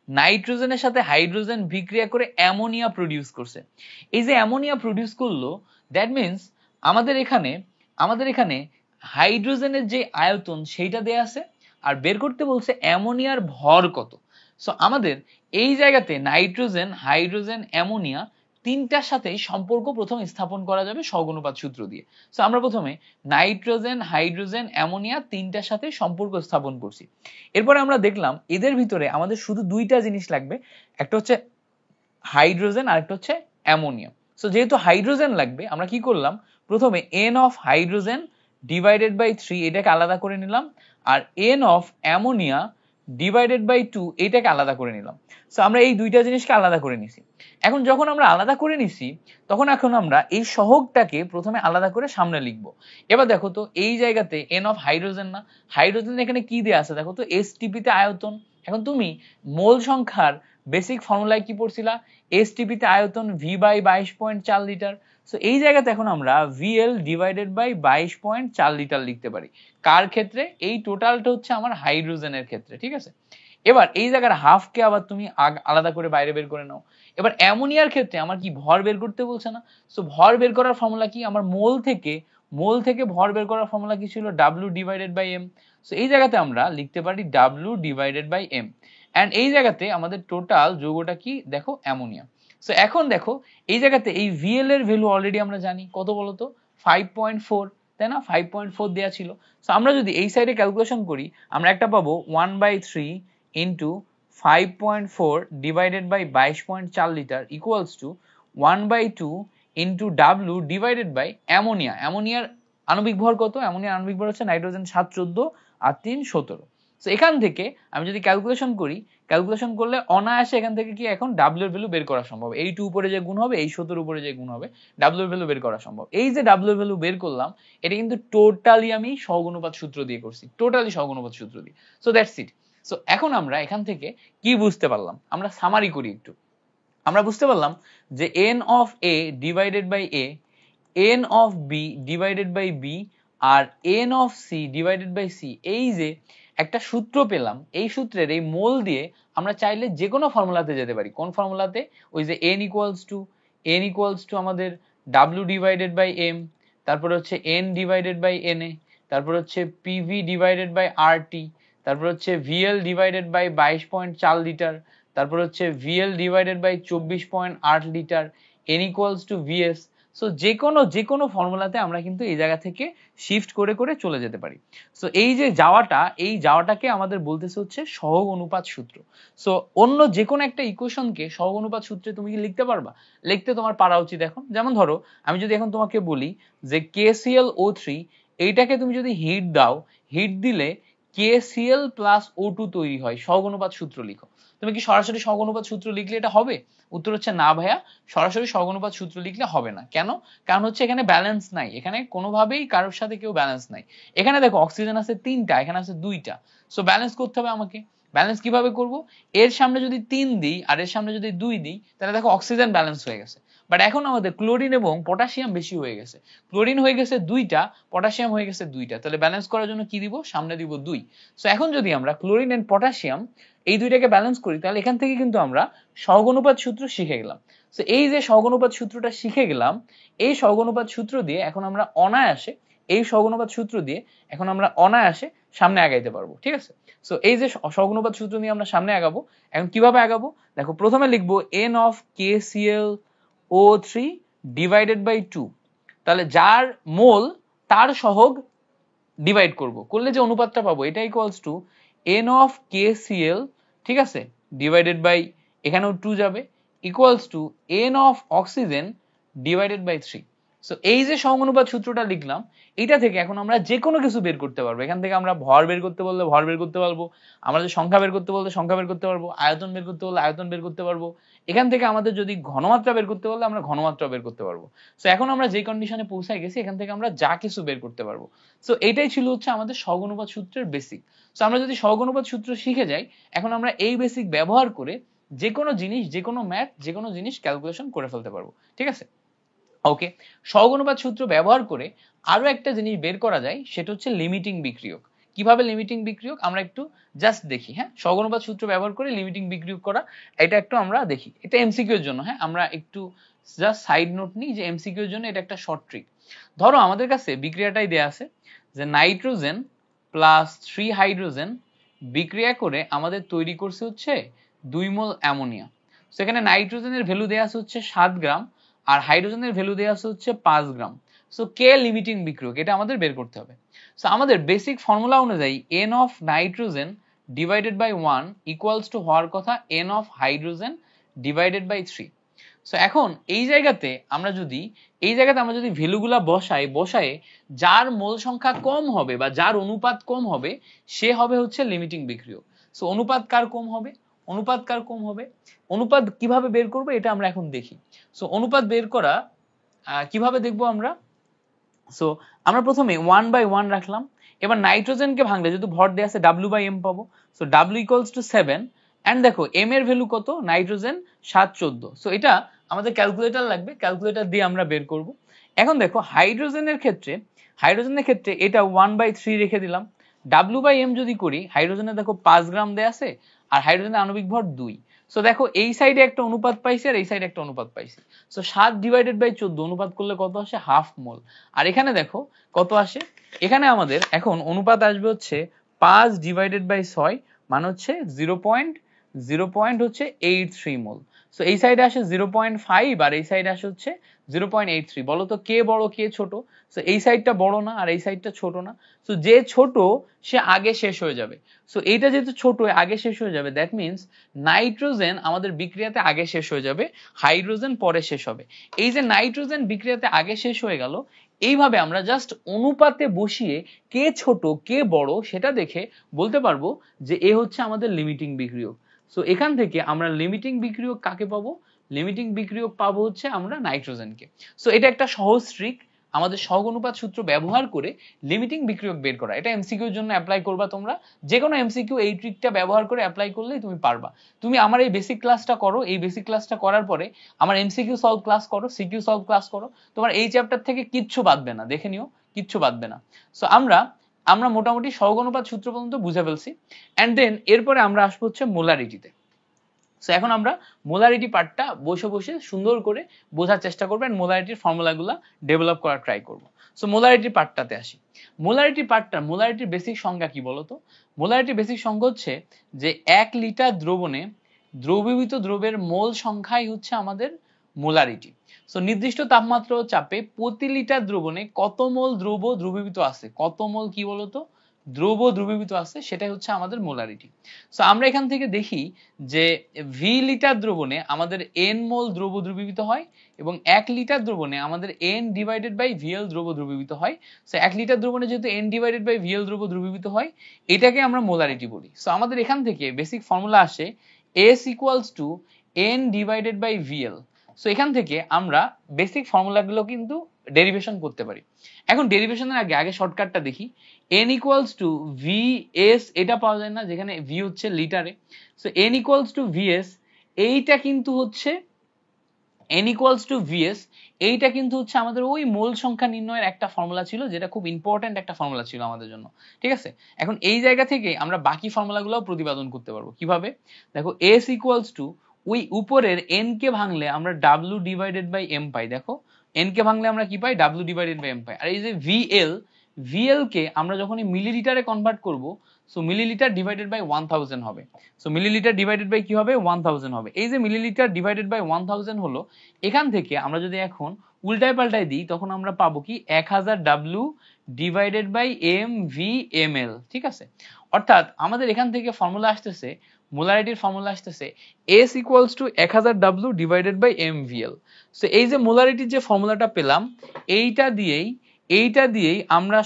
নাইট্রোজেনের সাথে হাইড্রোজেন বিক্রিয়া করে অ্যামোনিয়া প্রডিউস করছে। এই যে অ্যামোনিয়া প্রডিউস করলো, দ্যাট মিন্স আমাদের এখানে হাইড্রোজেনের যে আয়তন সেইটা দেয়া আছে, আর বের করতে বলছে অ্যামোনিয়ার ভর কত। সো আমাদের এই জায়গাতে নাইট্রোজেন, হাইড্রোজেন, অ্যামোনিয়া তিনটার সাথেই সম্পর্ক প্রথম স্থাপন করা যাবে সহগ অনুপাত সূত্র দিয়ে। সো আমরা প্রথমে নাইট্রোজেন, হাইড্রোজেন, অ্যামোনিয়া তিনটার সাথে সম্পর্ক স্থাপন করছি। এরপরে আমরা দেখলাম এদের ভিতরে আমাদের শুধু দুইটা জিনিস লাগবে, একটা হচ্ছে হাইড্রোজেন আর একটা হচ্ছে অ্যামোনিয়া। সো যেহেতু হাইড্রোজেন লাগবে, আমরা কি করলাম, প্রথমে N of hydrogen divided by 3 এটাকে আলাদা করে নিলাম, আর N of ammonia divided by 2 এটাকে আলাদা করে নিলাম। সো আমরা এই দুইটা জিনিসকে আলাদা করে নিছি। এখন যখন আমরা আলাদা করে নিছি, তখন আমরা এই সহগটাকে প্রথমে আলাদা করে সামনে লিখবো। এবার দেখো তো এই জায়গাতে এন অফ হাইড্রোজেন না, হাইড্রোজেন এখানে কি দেয়া আছে দেখো তো, এসটিপি তে আয়তন। এখন তুমি মোল সংখ্যার বেসিক ফর্মুলায় কি পড়ছিলা? এসটিপি তে আয়তন ভি বাই 22.4 লিটার। সো এই জায়গাতে এখন আমরা VL ডিভাইডেড বাই 22.4 লিটার লিখতে পারি। কার ক্ষেত্রে? এই টোটালটা হচ্ছে আমার হাইড্রোজেনের ক্ষেত্রে, ঠিক আছে। এবার এই জায়গার হাফকে আবার তুমি আলাদা করে বাইরে বের করে নাও। এবার অ্যামোনিয়ার ক্ষেত্রে আমার কি ভর বের করতে বলছে না? সো ভর বের করার ফর্মুলা কি? আমার মোল থেকে ভর বের করার ফর্মুলা কি ছিল? W divided by M। So এই জায়গাতে আমরা লিখতে পারি W divided by M। And এই জায়গাতে আমাদের টোটাল যৌগটা কি দেখো? অ্যামোনিয়া। সো এখন দেখো এই জায়গাতে এই VL এর ভ্যালু অলরেডি আমরা জানি, কত বলতো? 5.4, তাই না? 5.4 দেয়া ছিল। সো আমরা যদি এই সাইডে ক্যালকুলেশন করি আমরা একটা পাবো 1/3 into 5.4 divided by 22.4 litre equals to 1/2 into W divided by ammonia. অ্যামোনিয়ার আণবিক ভর কত? অ্যামোনিয়ার আণবিক ভর হচ্ছে নাইট্রোজেন 7, 14 আর 3, 17। সো এখান থেকে আমি যদি ক্যালকুলেশন করি, ক্যালকুলেশন করলে অনায়াসে এখান থেকে কি এখন W এর ভ্যালু বের করা সম্ভব। এই 2 উপরে যে গুণ হবে, এই 17 উপরে যে গুণ হবে, W এর ভ্যালু বের করা সম্ভব। এই যে W এর ভ্যালু বের করলাম, এটা কিন্তু টোটালি আমি সহগ অনুপাত সূত্র দিয়ে করছি, টোটালি সহগ অনুপাত সূত্র দিয়ে। So that's it. সো এখন আমরা এখান থেকে কি বুঝতে পারলাম? আমরা সামারি করি একটু। আমরা বুঝতে পারলাম যে n of A divided by A, n of B divided by B আর n of C divided by C, এই যে একটা সূত্র পেলাম, এই সূত্রের এই মোল দিয়ে আমরা চাইলে যে কোনো ফর্মুলাতে যেতে পারি। কোন ফর্মুলাতে? ওই যে n ইকুয়ালস টু আমাদের W ডিভাইডেড বাই M, তারপর হচ্ছে n ডিভাইডেড বাই Na, তারপর হচ্ছে PV ডিভাইডেড বাই RT, তারপর হচ্ছে VL ডিভাইডেড বাই 22.4 লিটার, তারপর হচ্ছে VL divided by 24.8 litre, n equals to VS। So যে কোনো ফর্মুলাতে আমরা কিন্তু এই জায়গা থেকে শিফট করে করে চলে যেতে পারি। সো এই যে যাওয়াটাকে আমাদের বলতেছে হচ্ছে সহগ অনুপাত সূত্র। সো অন্য যে কোনো একটা ইকুয়েশনকে সহগ অনুপাত সূত্রে তুমি কি লিখতে পারবা? লিখতে তোমার পারা উচিত এখন। যেমন ধরো আমি যদি এখন তোমাকে বলি যে KClO3, এইটাকে তুমি যদি হিট দাও, হিট দিলে KCl প্লাস O2 তৈরি হয়, সহগ অনুপাত সূত্র লিখো। তুমি কি সরাসরি সহগ অনুপাত সূত্র লিখলে এটা হবে? উত্তর হচ্ছে না ভাইয়া, সরাসরি সহগ অনুপাত সূত্র লিখলে হবে না। কেন? কারণ হচ্ছে এখানে ব্যালেন্স নাই, এখানে কোনোভাবেই কারোর সাথে কেউ ব্যালেন্স নাই। এখানে দেখো অক্সিজেন আছে 3টা, এখানে আছে 2টা। সো ব্যালেন্স করতে হবে আমাকে। ব্যালেন্স কিভাবে করব? এর সামনে যদি 3 দিই আর এর সামনে যদি 2 দিই, তাহলে দেখো অক্সিজেন ব্যালেন্স হয়ে গেছে। বাট এখন আমাদের ক্লোরিন এবং পটাশিয়াম বেশি হয়ে গেছে। ক্লোরিন হয়ে গেছে 2টা, পটাশিয়াম হয়ে গেছে 2টা। তাহলে ব্যালেন্স করার জন্য কি দিব? সামনে দিব 2। সো এখন যদি আমরা ক্লোরিন এন্ড পটাশিয়াম এই দুইটাকে ব্যালেন্স করি, তাহলে এখান থেকে কিন্তু আমরা সহগ অনুপাত সূত্র শিখে গেলাম। সো এই যে সহগ অনুপাত সূত্রটা শিখে গেলাম, এই সহগ অনুপাত সূত্র দিয়ে এখন আমরা অনায়াসে সামনে আগাইতে পারবো, ঠিক আছে। সো এই যে সহগ অনুপাত সূত্র নিয়ে আমরা সামনে আগাবো। এখন কিভাবে আগাবো দেখো, প্রথমে লিখবো n of KClO3 divided by 2। তাহলে যার মোল তার সহগ ডিভাইড করলে যে অনুপাতটা পাবো, এটা equals to n of KCl, ঠিক আছে, ডিভাইডেড বাই, এখানেও 2 যাবে, equals to n of oxygen divided by 3। So এই যে সহগ অনুপাত সূত্রটা লিখলাম, এটা থেকে এখন আমরা যে কোনো কিছু বের করতে পারবো। এখান থেকে আমরা ভর বের করতে বললে ভর বের করতে পারবো, আমরা যে সংখ্যা বের করতে বললে সংখ্যা বের করতে পারবো, আয়তন বের করতে বললে আয়তন বের করতে পারবো। এখান থেকে আমাদের যদি ঘনমাত্রা বের করতে বললে আমরা ঘনমাত্রা বের করতে পারবো। সো এখন আমরা যে কন্ডিশনে পৌঁছায় গেছি, এখান থেকে আমরা যা কিছু বের করতে পারবো। সো এটাই ছিল হচ্ছে আমাদের সহগ অনুপাত সূত্রের বেসিক। সো আমরা যদি সহগ অনুপাত সূত্র শিখে যাই, এখন আমরা এই বেসিক ব্যবহার করে যে কোনো জিনিস, যে কোনো ম্যাথ, যে কোনো জিনিস ক্যালকুলেশন করে ফেলতে পারবো, ঠিক আছে। ওকে, সহগ অনুপাত সূত্র ব্যবহার করে আরো একটা জিনিস বের করা যায়, সেটা হচ্ছে লিমিটিং বিক্রিয়ক। কিভাবে লিমিটিং বিক্রিয়ক আমরা একটু জাস্ট দেখি। হ্যাঁ, সহগ অনুপাত সূত্র ব্যবহার করে লিমিটিং বিক্রিয়ক করা, এটা একটু আমরা দেখি। এটা এমসিকিউ এর জন্য। হ্যাঁ, আমরা একটু জাস্ট সাইড নোট নিই যে এমসিকিউ এর জন্য এটা একটা শর্ট ট্রিক। ধরো আমাদের কাছে বিক্রিয়াটাই দেয়া আছে যে নাইট্রোজেন প্লাস 3 হাইড্রোজেন বিক্রিয়া করে আমাদের তৈরি করছে হচ্ছে 2 মোল অ্যামোনিয়া। সেখানে নাইট্রোজেনের ভ্যালু দেয়া আছে হচ্ছে 7 গ্রাম আর হাইড্রোজেনের ভ্যালু দেয়া আছে হচ্ছে 5 গ্রাম। সো কে লিমিটিং বিক্রিয়ক, এটা আমাদের বের করতে হবে। সো আমাদের বেসিক ফর্মুলা অনুযায়ী n of nitrogen divided by 1 equals to হওয়ার কথা n of hydrogen divided by 3। So এখন এই জায়গাতে আমরা যদি ভ্যালুগুলা বসায় যার মোল সংখ্যা কম হবে বা যার অনুপাত কম হবে, সে হবে হচ্ছে লিমিটিং বিক্রিয়ক। সো অনুপাত কার কম হবে, অনুপাত কিভাবে বের করব এটা আমরা এখন দেখি। সো অনুপাত বের করা কিভাবে দেখবো আমরা? সো আমরা প্রথমে 1/1 রাখলাম। এবার নাইট্রোজেনকে ভাঙলে যেহেতু ভর দেয়া আছে W/M পাবো। So W equals to 7 and দেখো M এর ভ্যালু কত? নাইট্রোজেন 7, 14। সো এটা আমাদের ক্যালকুলেটর লাগবে, ক্যালকুলেটর দিয়ে আমরা বের করব। এখন দেখো হাইড্রোজেনের ক্ষেত্রে এটা 1/3 রেখে দিলাম। W/m যদি করি, হাইড্রোজেনে দেখো 5 গ্রাম দেয়া আছে আর হাইড্রোজেনের আণবিক ভর 2। সো দেখো এই সাইডে একটা অনুপাত পাইছি আর এই সাইডে একটা অনুপাত পাইছি। সো 7/14 অনুপাত করলে কত আসে? হাফ মোল। আর এখানে দেখো কত আসে, এখানে আমাদের এখন অনুপাত আসবে হচ্ছে 5/6 মানে হচ্ছে 0.83 মোল। সো এই সাইডে আসে 0.5 আর এই সাইডে আসে হচ্ছে 0.83। বলো তো কে বড় কে ছোট? সো এই সাইডটা বড় না আর এই সাইডটা ছোট না? সো যে ছোট সে আগে শেষ হয়ে যাবে। সো এইটা যেহেতু ছোট আগে শেষ হয়ে যাবে, দ্যাট মিনস নাইট্রোজেন আমাদের বিক্রিয়াতে আগে শেষ হয়ে যাবে, হাইড্রোজেন পরে শেষ হবে। এই যে নাইট্রোজেন বিক্রিয়াতে আগে শেষ হয়ে গেল, এইভাবে আমরা জাস্ট অনুপাতে বসিয়ে কে ছোট কে বড় সেটা দেখে বলতে পারবো যে এ হচ্ছে আমাদের লিমিটিং বিক্রিয়ক। সো এখান থেকে আমরা লিমিটিং বিক্রিয়ক কাকে পাবো? লিমিটিং বিক্রিয়ক পাবো হচ্ছে আমরা নাইট্রোজেনকে। সো এটা একটা সহজ ট্রিক, আমাদের সহগ অনুপাত সূত্র ব্যবহার করে লিমিটিং বিক্রিয়ক বের করা। এটা এমসিকিউ এর জন্য অ্যাপ্লাই করবা তোমরা, যে কোনো এমসিকিউ এই ট্রিকটা ব্যবহার করে অ্যাপ্লাই করলেই তুমি পারবা। তুমি আমার এই বেসিক ক্লাসটা করো, এই বেসিক ক্লাসটা করার পরে আমার এমসিকিউ সলভ ক্লাস করো, সিকিউ সলভ ক্লাস করো, তোমার এই চ্যাপ্টার থেকে কিচ্ছু বাদবে না, দেখে নিও কিচ্ছু বাদবে না। সো আমরা মোটামুটি সহগ অনুপাত সূত্র পর্যন্ত বুঝে ফেলছি। এন্ড দেন এরপরে আমরা আসবো হচ্ছে মোলারিটিতে। সো এখন আমরা মোলারিটি পার্টটা বসে বসে সুন্দর করে বোঝার চেষ্টা করবো এন্ড মোলারিটির ফর্মুলাগুলো ডেভেলপ করার ট্রাই করবো। সো মোলারিটির পার্টটাতে আসি। মোলারিটির বেসিক সংজ্ঞা কি বলতো? মোলারিটির বেসিক সংজ্ঞা হচ্ছে যে 1 লিটার দ্রবণে দ্রবীভূত দ্রবের মোল সংখ্যাই হচ্ছে আমাদের মোলারিটি। সো নির্দিষ্ট তাপমাত্রা ও চাপে প্রতি লিটার দ্রবণে কত মোল দ্রব্য দ্রবীভূত আছে, কত মোল কি বলতো দ্রব্য দ্রবীভূত আছে, সেটাই হচ্ছে আমাদের মোলারিটি। সো আমরা এখান থেকে দেখি যে ভি লিটার দ্রবণে আমাদের এন মোল দ্রব্য দ্রবীভূত হয় এবং 1 লিটার দ্রবণে আমাদের এন ডিভাইডেড বাই ভিএল দ্রব্য দ্রবীভূত হয়। সো 1 লিটার দ্রবণে যেহেতু এন ডিভাইডেড বাই ভিএল দ্রব্য দ্রবীভূত হয়, এটাকে আমরা মোলারিটি বলি। সো আমাদের এখান থেকে বেসিক ফর্মুলা আসে S equals to N divided by VL। So এখান থেকে আমরা বেসিক ফর্মুলাগুলো কিন্তু ডেরিভেশন করতে পারি। এখন ডেরিভেশনের আগে শর্টকাটটা দেখি। N equals to VS এটা পাওয়া যায় না, যেখানে V হচ্ছে লিটারে। So N equals to VS এইটা কিন্তু হচ্ছে N equals to VS এইটা কিন্তু হচ্ছে আমাদের ওই মোল সংখ্যা নির্ণয়ের একটা ফর্মুলা ছিল, যেটা খুব ইম্পর্টেন্ট একটা ফর্মুলা ছিল আমাদের জন্য, ঠিক আছে? এখন এই জায়গা থেকে আমরা বাকি ফর্মুলাগুলোও প্রতিপাদন করতে পারবো। কিভাবে? দেখো S equals to ওই উপরের n কে ভাঙলে আমরা W ডিভাইডেড বাই m পাই। দেখো n কে ভাঙলে আমরা কি পাই? W ডিভাইডেড বাই m পাই। আর এই যে VL কে আমরা যখনই মিলিলিটারে কনভার্ট করব, সো মিলিলিটার ডিভাইডেড বাই 1000 হবে। সো মিলিলিটার ডিভাইডেড বাই কি হবে? 1000 হবে। এই যে মিলিলিটার ডিভাইডেড বাই 1000 হলো, এখান থেকে আমরা যদি এখন উল্টায় পাল্টায় দিই তখন আমরা পাবো কি 1000 W ডিভাইডেড বাই ml, ঠিক আছে? অর্থাৎ আমাদের এখান থেকে ফর্মুলা আসতেছে, মোলারিটির ফর্মুলা আসতেছে S equals to 1000 W divided by mVL। So এই যে মোলারিটির যে ফর্মুলাটা পেলাম, এইটা দিয়েই আমরা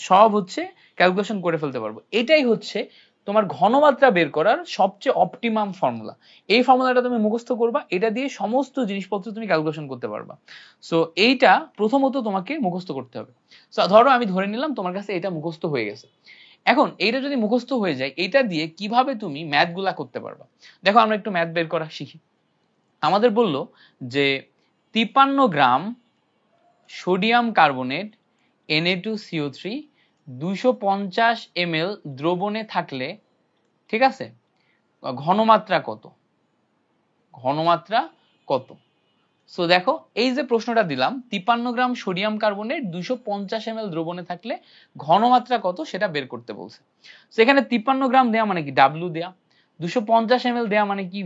সব হচ্ছে ক্যালকুলেশন করে ফেলতে পারবো। এটাই হচ্ছে তোমার ঘনমাত্রা বের করার সবচেয়ে অপটিমাম ফর্মুলা। এই ফর্মুলাটা তুমি মুখস্থ করবা, এটা দিয়ে সমস্ত জিনিসপত্র তুমি ক্যালকুলেশন করতে পারবা। সো এইটা প্রথমত তোমাকে মুখস্থ করতে হবে। সো ধরো আমি ধরে নিলাম তোমার কাছে এটা মুখস্থ হয়ে গেছে। এখন এইটা যদি মুখস্থ হয়ে যায়, এটা দিয়ে কিভাবে তুমি ম্যাথগুলা করতে পারবা? দেখো আমরা একটু ম্যাথ বের করা শিখি। আমাদের বললো যে 53 gram sodium carbonate Na2CO3 250 ml দ্রবণে থাকলে, ঠিক আছে, ঘনমাত্রা কত? সো দেখো এই যে প্রশ্নটা দিলাম, 53 গ্রাম সোডিয়াম কার্বনেট 250 ml দ্রবণে থাকলে ঘনমাত্রা কত সেটা বের করতে বলছে। সেখানে 53 গ্রাম দেয়া মানে কি W দেয়া, 250 ml দেয়া মানে কি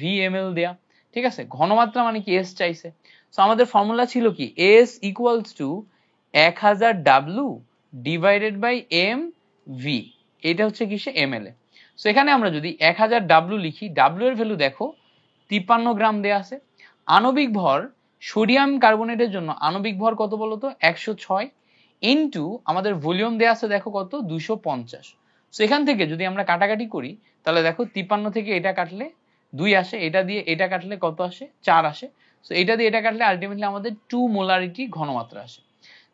VML দেয়া, ঠিক আছে? ঘনমাত্রা মানে কি S চাইছে। সো আমাদের ফর্মুলা ছিল কি S equals to 1000 W divided by mV, এটা হচ্ছে কিসে? ml এ। সো এখানে আমরা যদি 1000 W লিখি, W এর ভ্যালু দেখো 53 গ্রাম দেয়া আছে। আণবিক ভর সোডিয়াম কার্বনেটের জন্য আণবিক ভর কত বলতো? 106 ইনটু আমাদের ভলিউম দেয়া আছে দেখো কত? 250। সো এখান থেকে যদি আমরা কাটাকাটি করি তাহলে দেখো 53 থেকে এটা কাটলে 2 আসে, এটা দিয়ে এটা কাটলে কত আসে? 4 আসে। সো এটা দিয়ে এটা কাটলে আলটিমেটলি আমাদের 2 মোলারিটি ঘনমাত্রা আসে।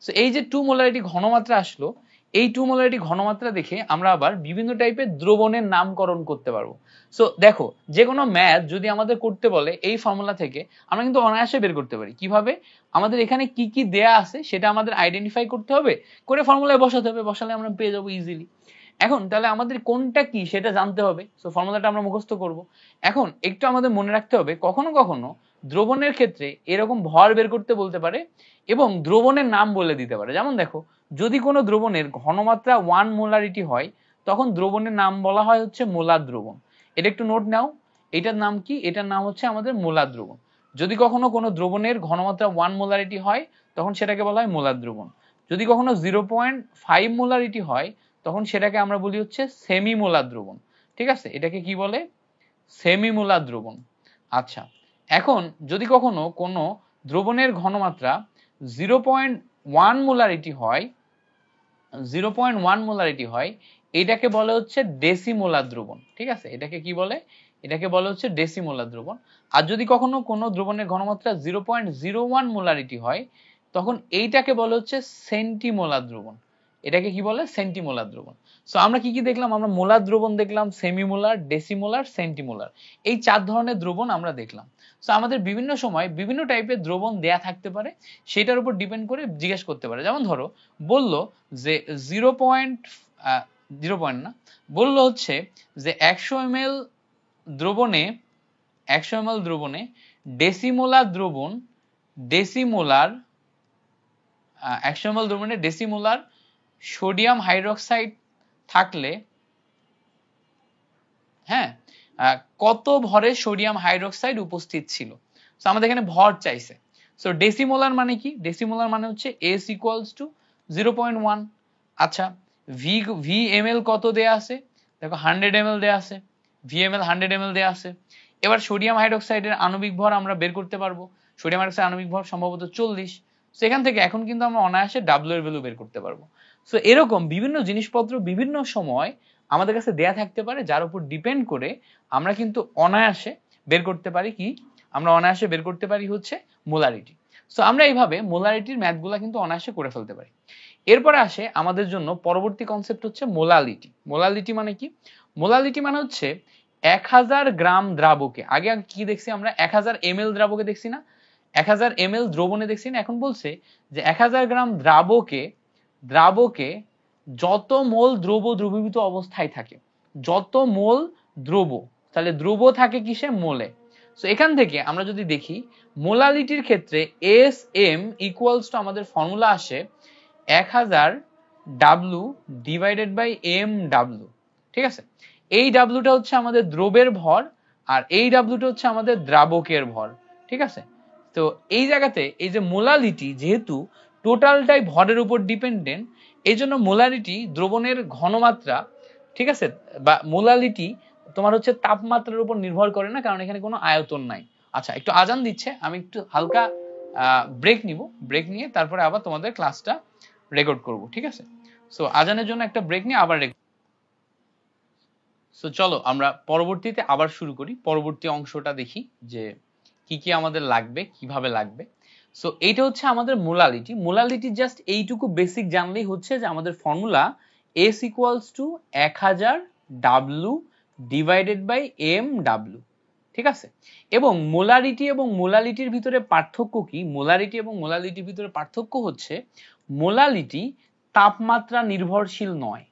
সো এই যে 2 মোলারিটি ঘনমাত্রা আসলো, এই 2 মোলারিটি ঘনমাত্রা দেখে আমরা আবার বিভিন্ন টাইপের দ্রবণের নামকরণ করতে পারবো। সো দেখো, যে কোনো ম্যাথ যদি আমাদের করতে বলে এই ফর্মুলা থেকে আমরা কিন্তু অনায়াসে বের করতে পারি। কিভাবে? আমাদের এখানে কি কি দেয়া আছে সেটা আমাদের আইডেন্টিফাই করতে হবে, করে ফর্মুলায় বসাতে হবে, বসালে আমরা পেয়ে যাবো ইজিলি। এখন তাহলে আমাদের কোনটা কি সেটা জানতে হবে, সো ফর্মুলাটা আমরা মুখস্থ করব। এখন একটু আমাদের মনে রাখতে হবে, কখনো কখনো দ্রবণের ক্ষেত্রে এরকম ভর বের করতে বলতে পারে এবং দ্রবণের নাম বলে দিতে পারে। যেমন দেখো, যদি কোনো দ্রবণের ঘনমাত্রা 1 মোলারিটি হয় তখন দ্রবণের নাম বলা হয় হচ্ছে মোলার দ্রবণ। এটা একটু নোট নাও, এটার নাম কি? এটার নাম হচ্ছে আমাদের মোলার দ্রবণ। যদি কখনো কোনো দ্রবণের ঘনমাত্রা 1 মোলারিটি হয় তখন সেটাকে বলা হয় মোলার দ্রবণ। যদি কখনো 0.5 মোলারিটি হয় তখন সেটাকে আমরা বলি হচ্ছে সেমি মোলার দ্রবণ। ঠিক আছে, এটাকে কি বলে? সেমি মোলার দ্রবণ। আচ্ছা, এখন যদি কখনো কোনো দ্রবণের ঘনমাত্রা 0.1 মোলারিটি হয়, 0.1 মোলারিটি হয়, এটাকে বলে হচ্ছে ডেসিমোলার দ্রবণ। ঠিক আছে, এটাকে কি বলে? এটাকে বলে হচ্ছে ডেসিমোলার দ্রবণ। আর যদি কখনো কোনো দ্রবণের ঘনমাত্রা 0.01 মোলারিটি হয় তখন এইটাকে বলে হচ্ছে সেন্টিমোলার দ্রবণ। এটাকে কি বলে? সেন্টিমোলার দ্রবণ। সো আমরা কি কি দেখলাম? আমরা মোলার দ্রবণ দেখলাম, সেমিমোলার, ডেসিমোলার, সেন্টিমোলার, এই 4 ধরনের দ্রবণ আমরা দেখলাম। সো আমাদের বিভিন্ন সময় বিভিন্ন টাইপের দ্রবণ দেয়া থাকতে পারে, সেটার উপর ডিপেন্ড করে জিজ্ঞেস করতে পারে। যেমন ধরো বললো যে 0 না, বললো হচ্ছে যে 100 ml দ্রবণে, 100 ml দ্রবণে ডেসিমোলার দ্রবণ, ডেসিমোলার 100 ml দ্রবণে ডেসিমোলার সোডিয়াম হাইড্রোক্সাইড থাকলে, হ্যাঁ, কত ভরে সোডিয়াম হাইড্রোক্সাইড উপস্থিত ছিল। সো আমাদের এখানে ভর চাইছে। সো ডেসিমোলার মানে কি? ডেসিমোলার মানে হচ্ছে S equals to 0.1। আচ্ছা, ভি ml কত দেয়া আছে? দেখো 100 ml দেয়া আছে, ভি ml 100 ml দেয়া আছে। এবার সোডিয়াম হাইড্রোক্সাইডের আণবিক ভর আমরা বের করতে পারবো। সোডিয়াম হাইড্রোক্সাইড আণবিক ভর সম্ভবত 40। সেখান থেকে এখন কিন্তু আমরা অনায়াসে ডাব্লিউ এর ভ্যালু বের করতে পারবো। সো এরকম বিভিন্ন জিনিসপত্র বিভিন্ন সময় আমাদের কাছে দেয়া থাকতে পারে, যার উপর ডিপেন্ড করে আমরা কিন্তু অনায়াসে বের করতে পারি কি? আমরা অনায়াসে বের করতে পারি হচ্ছে মোলারিটি। সো আমরা এইভাবে মোলারিটির ম্যাথগুলা কিন্তু অনায়াসে করে ফেলতে পারি। এরপরে আসে আমাদের জন্য পরবর্তী কনসেপ্ট হচ্ছে মোলালিটি। মোলালিটি মানে কি? মোলালিটি মানে হচ্ছে 1000 গ্রাম দ্রাবকে, আগে কি দেখছি আমরা? 1000 ml দ্রাবকে দেখছি না, 1000 ml দ্রবণে দেখছি না। এখন বলছে যে 1000 গ্রাম দ্রাবকে যত মোল দ্রব দ্রবীভূত অবস্থায় থাকে, যত মোল দ্রব, তাহলে দ্রব থাকে কিসে? মোলে। সো এখান থেকে আমরা যদি দেখি মোলালিটির ক্ষেত্রে এস এম ইকুয়ালস টু আমাদের ফর্মুলা আসে 1000 W divided by M W. ঠিক আছে, এই ডাব্লুটা হচ্ছে আমাদের দ্রবের ভর আর এই ডাব্লুটা হচ্ছে আমাদের দ্রাবকের ভর। ঠিক আছে, তো এই জায়গাতে এই যে মোলালিটি যেহেতু টোটালটাই ভরের উপর ডিপেন্ডেন্ট, এই জন্য মোলারিটি দ্রবণের ঘনমাত্রা, ঠিক আছে, বা মোলালিটি তোমার হচ্ছে তাপমাত্রার উপর নির্ভর করে না, কারণ এখানে কোনো আয়তন নাই। আচ্ছা, একটু আজান দিচ্ছে, আমি একটু হালকা ব্রেক নিব, ব্রেক নিয়ে তারপরে আবার তোমাদের ক্লাসটা রেকর্ড করব। ঠিক আছে, সো আজানের জন্য একটা ব্রেক নিয়ে আবার সো চলো আমরা পরবর্তীতে আবার শুরু করি। পরবর্তী অংশটা দেখি যে কি কি আমাদের লাগবে, কিভাবে লাগবে। সো এইটা হচ্ছে আমাদের মোলালিটি। মোলালিটি জাস্ট এইটুকু বেসিক জানলেই হচ্ছে যে আমাদের formula S equals to 1000 W divided by M W. ঠিক আছে, এবং মোলারিটি এবং মোলালিটির ভিতরে পার্থক্য কি? মোলারিটি এবং মোলালিটির ভিতরে পার্থক্য হচ্ছে মোলালিটি তাপমাত্রা নির্ভরশীল নয়,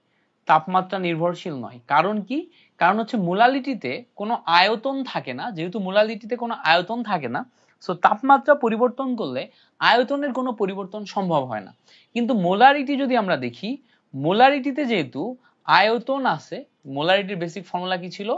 তাপমাত্রা নির্ভরশীল নয়। কারণ কি? কারণ হচ্ছে মোলালিটিতে কোনো আয়তন থাকে না, যেহেতু মোলালিটিতে কোনো আয়তন থাকে না, সো তাপমাত্রা পরিবর্তন করলে আয়তনের কোনো পরিবর্তন সম্ভব হয় না। কিন্তু মোলারিটি যদি আমরা দেখি, মোলারিটিতে যেহেতু আয়তন আছে, মোলারিটির বেসিক ফর্মুলা কি ছিল?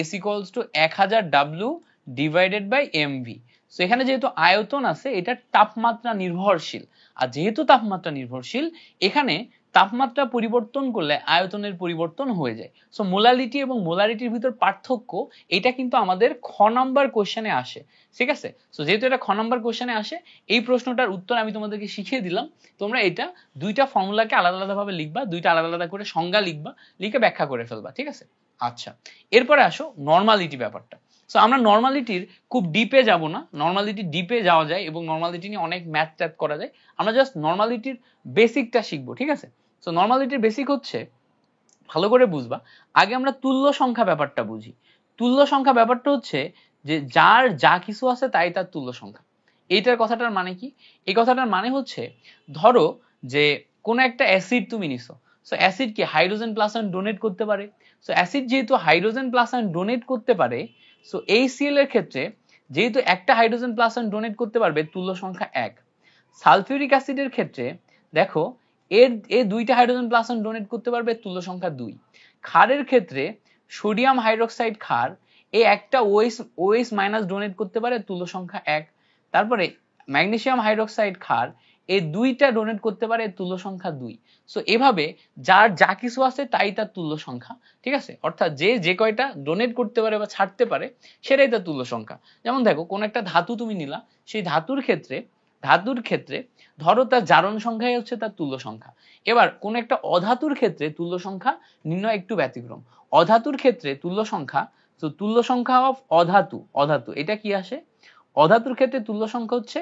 S equals to 1000 W divided by mv। So এখানে যেহেতু আয়তন আছে, এটা তাপমাত্রা নির্ভরশীল, আর যেহেতু তাপমাত্রা নির্ভরশীল, এখানে তাপমাত্রা পরিবর্তন করলে আয়তনের পরিবর্তন হয়ে যায়। সো মোলালিটি এবং মোলারিটির ভিতর পার্থক্য, এটা কিন্তু আমাদের খ নাম্বার কোশ্চেনে আসে। ঠিক আছে, সো যেহেতু এটা খ নাম্বার কোশ্চেনে আসে, এই প্রশ্নটার উত্তর আমি তোমাদেরকে শিখিয়ে দিলাম। তোমরা এটা দুইটা ফর্মুলাকে আলাদা আলাদা ভাবে লিখবা, দুইটা আলাদা আলাদা করে সংজ্ঞা লিখবা, লিখে ব্যাখ্যা করে ফেলবা। ঠিক আছে, আচ্ছা, এরপরে আসো নরমালিটি ব্যাপারটা। সো আমরা নরমালিটির খুব ডিপে যাব না, নরমালিটি ডিপে যাওয়া যায় এবং নরমালিটি নিয়ে অনেক ম্যাথ ট্যাথ করা যায়। আমরা জাস্ট নরমালিটির বেসিকটা শিখবো। ঠিক আছে, সো নর্মালিটির বেসিক হচ্ছে, ভালো করে বুঝবা, আগে আমরা তুল্য সংখ্যা ব্যাপারটা বুঝি। তুল্য সংখ্যা ব্যাপারটা হচ্ছে যে যার যা কিছু আছে তাই তার তুল্য সংখ্যা। এইটার কথাটার মানে কি? এই কথাটার মানে হচ্ছে, ধরো যে কোন একটা অ্যাসিড তুমি নিছো, সো অ্যাসিড কি হাইড্রোজেন প্লাস আয়ন ডোনেট করতে পারে। সো অ্যাসিড যেহেতু হাইড্রোজেন প্লাস আয়ন ডোনেট করতে পারে, সো HCl এর ক্ষেত্রে যেহেতু একটা হাইড্রোজেন প্লাস আয়ন ডোনেট করতে পারবে, তুল্য সংখ্যা 1। সালফিউরিক অ্যাসিডের ক্ষেত্রে দেখো এর দুইটা হাইড্রোজেন প্লাস আয়ন ডোনেট করতে পারবে, তুল্য সংখ্যা 2। ক্ষারের ক্ষেত্রে সোডিয়াম হাইড্রোক্সাইড ক্ষার একটা OH মাইনাস ডোনেট করতে পারে, তুল্য সংখ্যা 1। তারপরে ম্যাগনেসিয়াম হাইড্রোক্সাইড ক্ষার দুইটা ডোনেট করতে পারে, তুল্য সংখ্যা 2। সো এভাবে যার যা কিছু আছে তাই তার তুল্য সংখ্যা, ঠিক আছে? অর্থাৎ যে কয়টা ডোনেট করতে পারে বা ছাড়তে পারে সেটাই তার তুল্য সংখ্যা। যেমন দেখো কোন একটা ধাতু তুমি নিলা, সেই ধাতুর ক্ষেত্রে ধরো তার জারণ সংখ্যাই হচ্ছে তার তুল্য সংখ্যা। এবার কোন একটা অধাতুর ক্ষেত্রে তুল্য সংখ্যা নির্ণয় একটু ব্যতিক্রম। অধাতুর ক্ষেত্রে তুল্য সংখ্যা, তো তুল্য সংখ্যা অফ অধাতু এটা কি আসে? অধাতুর ক্ষেত্রে তুল্য সংখ্যা হচ্ছে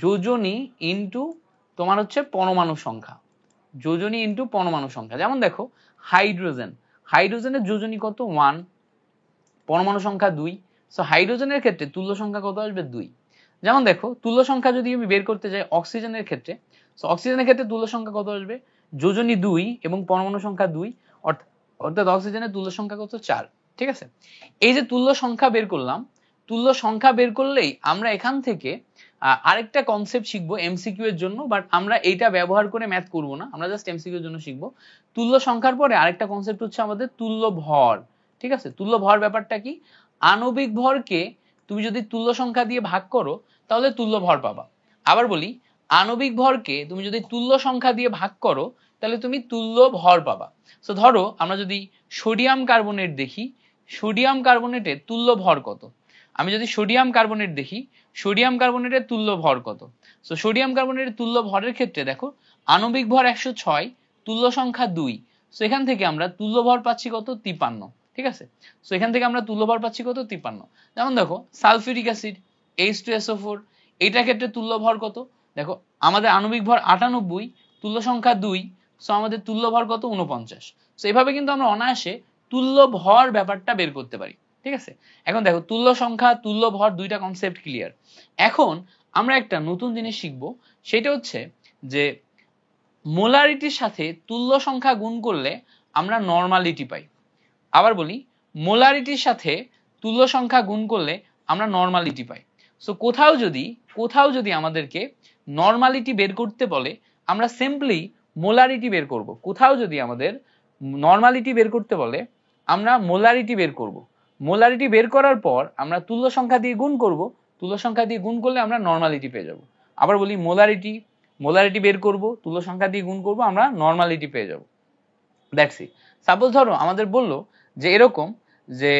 যোজনী ইনটু তোমার হচ্ছে পরমাণু সংখ্যা, যোজনী ইনটু পরমাণু সংখ্যা। যেমন দেখো হাইড্রোজেনের যোজনী কত? 1, পরমাণু সংখ্যা 2। সো হাইড্রোজেনের ক্ষেত্রে তুল্য সংখ্যা কত আসবে? 2। যেমন দেখো তুল্য সংখ্যা যদি আমি বের করতে যাই অক্সিজেনের ক্ষেত্রে, সো অক্সিজেনের ক্ষেত্রে তুল্য সংখ্যা কত আসবে? যোজনী 2 এবং পরমাণু সংখ্যা 2, অর্থাৎ অক্সিজেনের তুল্য সংখ্যা কত? 4। ঠিক আছে? এই যে তুল্য সংখ্যা বের করলাম, তুল্য সংখ্যা বের করলেই আমরা এখান থেকে আরেকটা কনসেপ্ট শিখবো এমসিকিউ এর জন্য, বাট আমরা এইটা ব্যবহার করে ম্যাথ করব না, আমরা জাস্ট এমসিকিউ এর জন্য শিখবো। তুল্য সংখ্যার পরে আরেকটা কনসেপ্ট হচ্ছে আমাদের তুল্য ভর। ঠিক আছে? তুল্য ভর ব্যাপারটা কি? আণবিক ভরকে তুমি যদি তুল্য সংখ্যা দিয়ে ভাগ করো তাহলে তুল্য ভর পাবা। আবার বলি, আণবিক ভরকে তুমি যদি তুল্য সংখ্যা দিয়ে ভাগ করো তাহলে তুমি তুল্য ভর পাবা। সো ধরো আমরা যদি সোডিয়াম কার্বনেট দেখি, সোডিয়াম কার্বনেটের তুল্য ভর কত? আমি যদি সোডিয়াম কার্বনেট দেখি, সোডিয়াম কার্বনেটের তুল্য ভর কত? সো সোডিয়াম কার্বনেটের তুল্য ভরের ক্ষেত্রে দেখো আণবিক ভর 106, তুল্য সংখ্যা 2। সো এখান থেকে আমরা তুল্য ভর পাচ্ছি কত? 53। ঠিক আছে? সো এখান থেকে আমরা তুল্য ভর পাচ্ছি কত? 53। যেমন দেখো সালফিউরিক অ্যাসিড H2SO4, এইটার ক্ষেত্রে তুল্য ভর কত? দেখো আমাদের আণবিক ভর 98, তুল্য সংখ্যা 2, সো আমাদের তুল্য ভর কত? 49। সো এভাবে কিন্তু আমরা অনায়াসে তুল্য ভর ব্যাপারটা বের করতে পারি। ঠিক আছে? এখন দেখো তুল্য সংখ্যা, তুল্য ভর দুইটা কনসেপ্ট ক্লিয়ার। এখন আমরা একটা নতুন জিনিস শিখবো, সেটা হচ্ছে যে মোলারিটির সাথে তুল্য সংখ্যা গুণ করলে আমরা নরমালিটি পাই। আবার বলি, মোলারিটির সাথে তুল্য সংখ্যা গুণ করলে আমরা নরমালিটি পাই। সো কোথাও যদি আমাদেরকে নরমালিটি বের করতে বলে, আমরা সিম্পলি মোলারিটি বের করব। কোথাও যদি আমাদের নরমালিটি বের করতে বলে আমরা মোলারিটি বের করব। মোলারিটি বের করার পর আমরা তুল্য সংখ্যা দিয়ে গুণ করব, তুল্য সংখ্যা দিয়ে গুণ করলে আমরা নরমালিটি পেয়ে যাব। আবার বলি, মোলারিটি বের করব, তুল্য সংখ্যা দিয়ে গুণ করব, আমরা নরমালিটি পেয়ে যাব। That's it. সাপোজ ধরো আমাদের বললো যে এরকম যে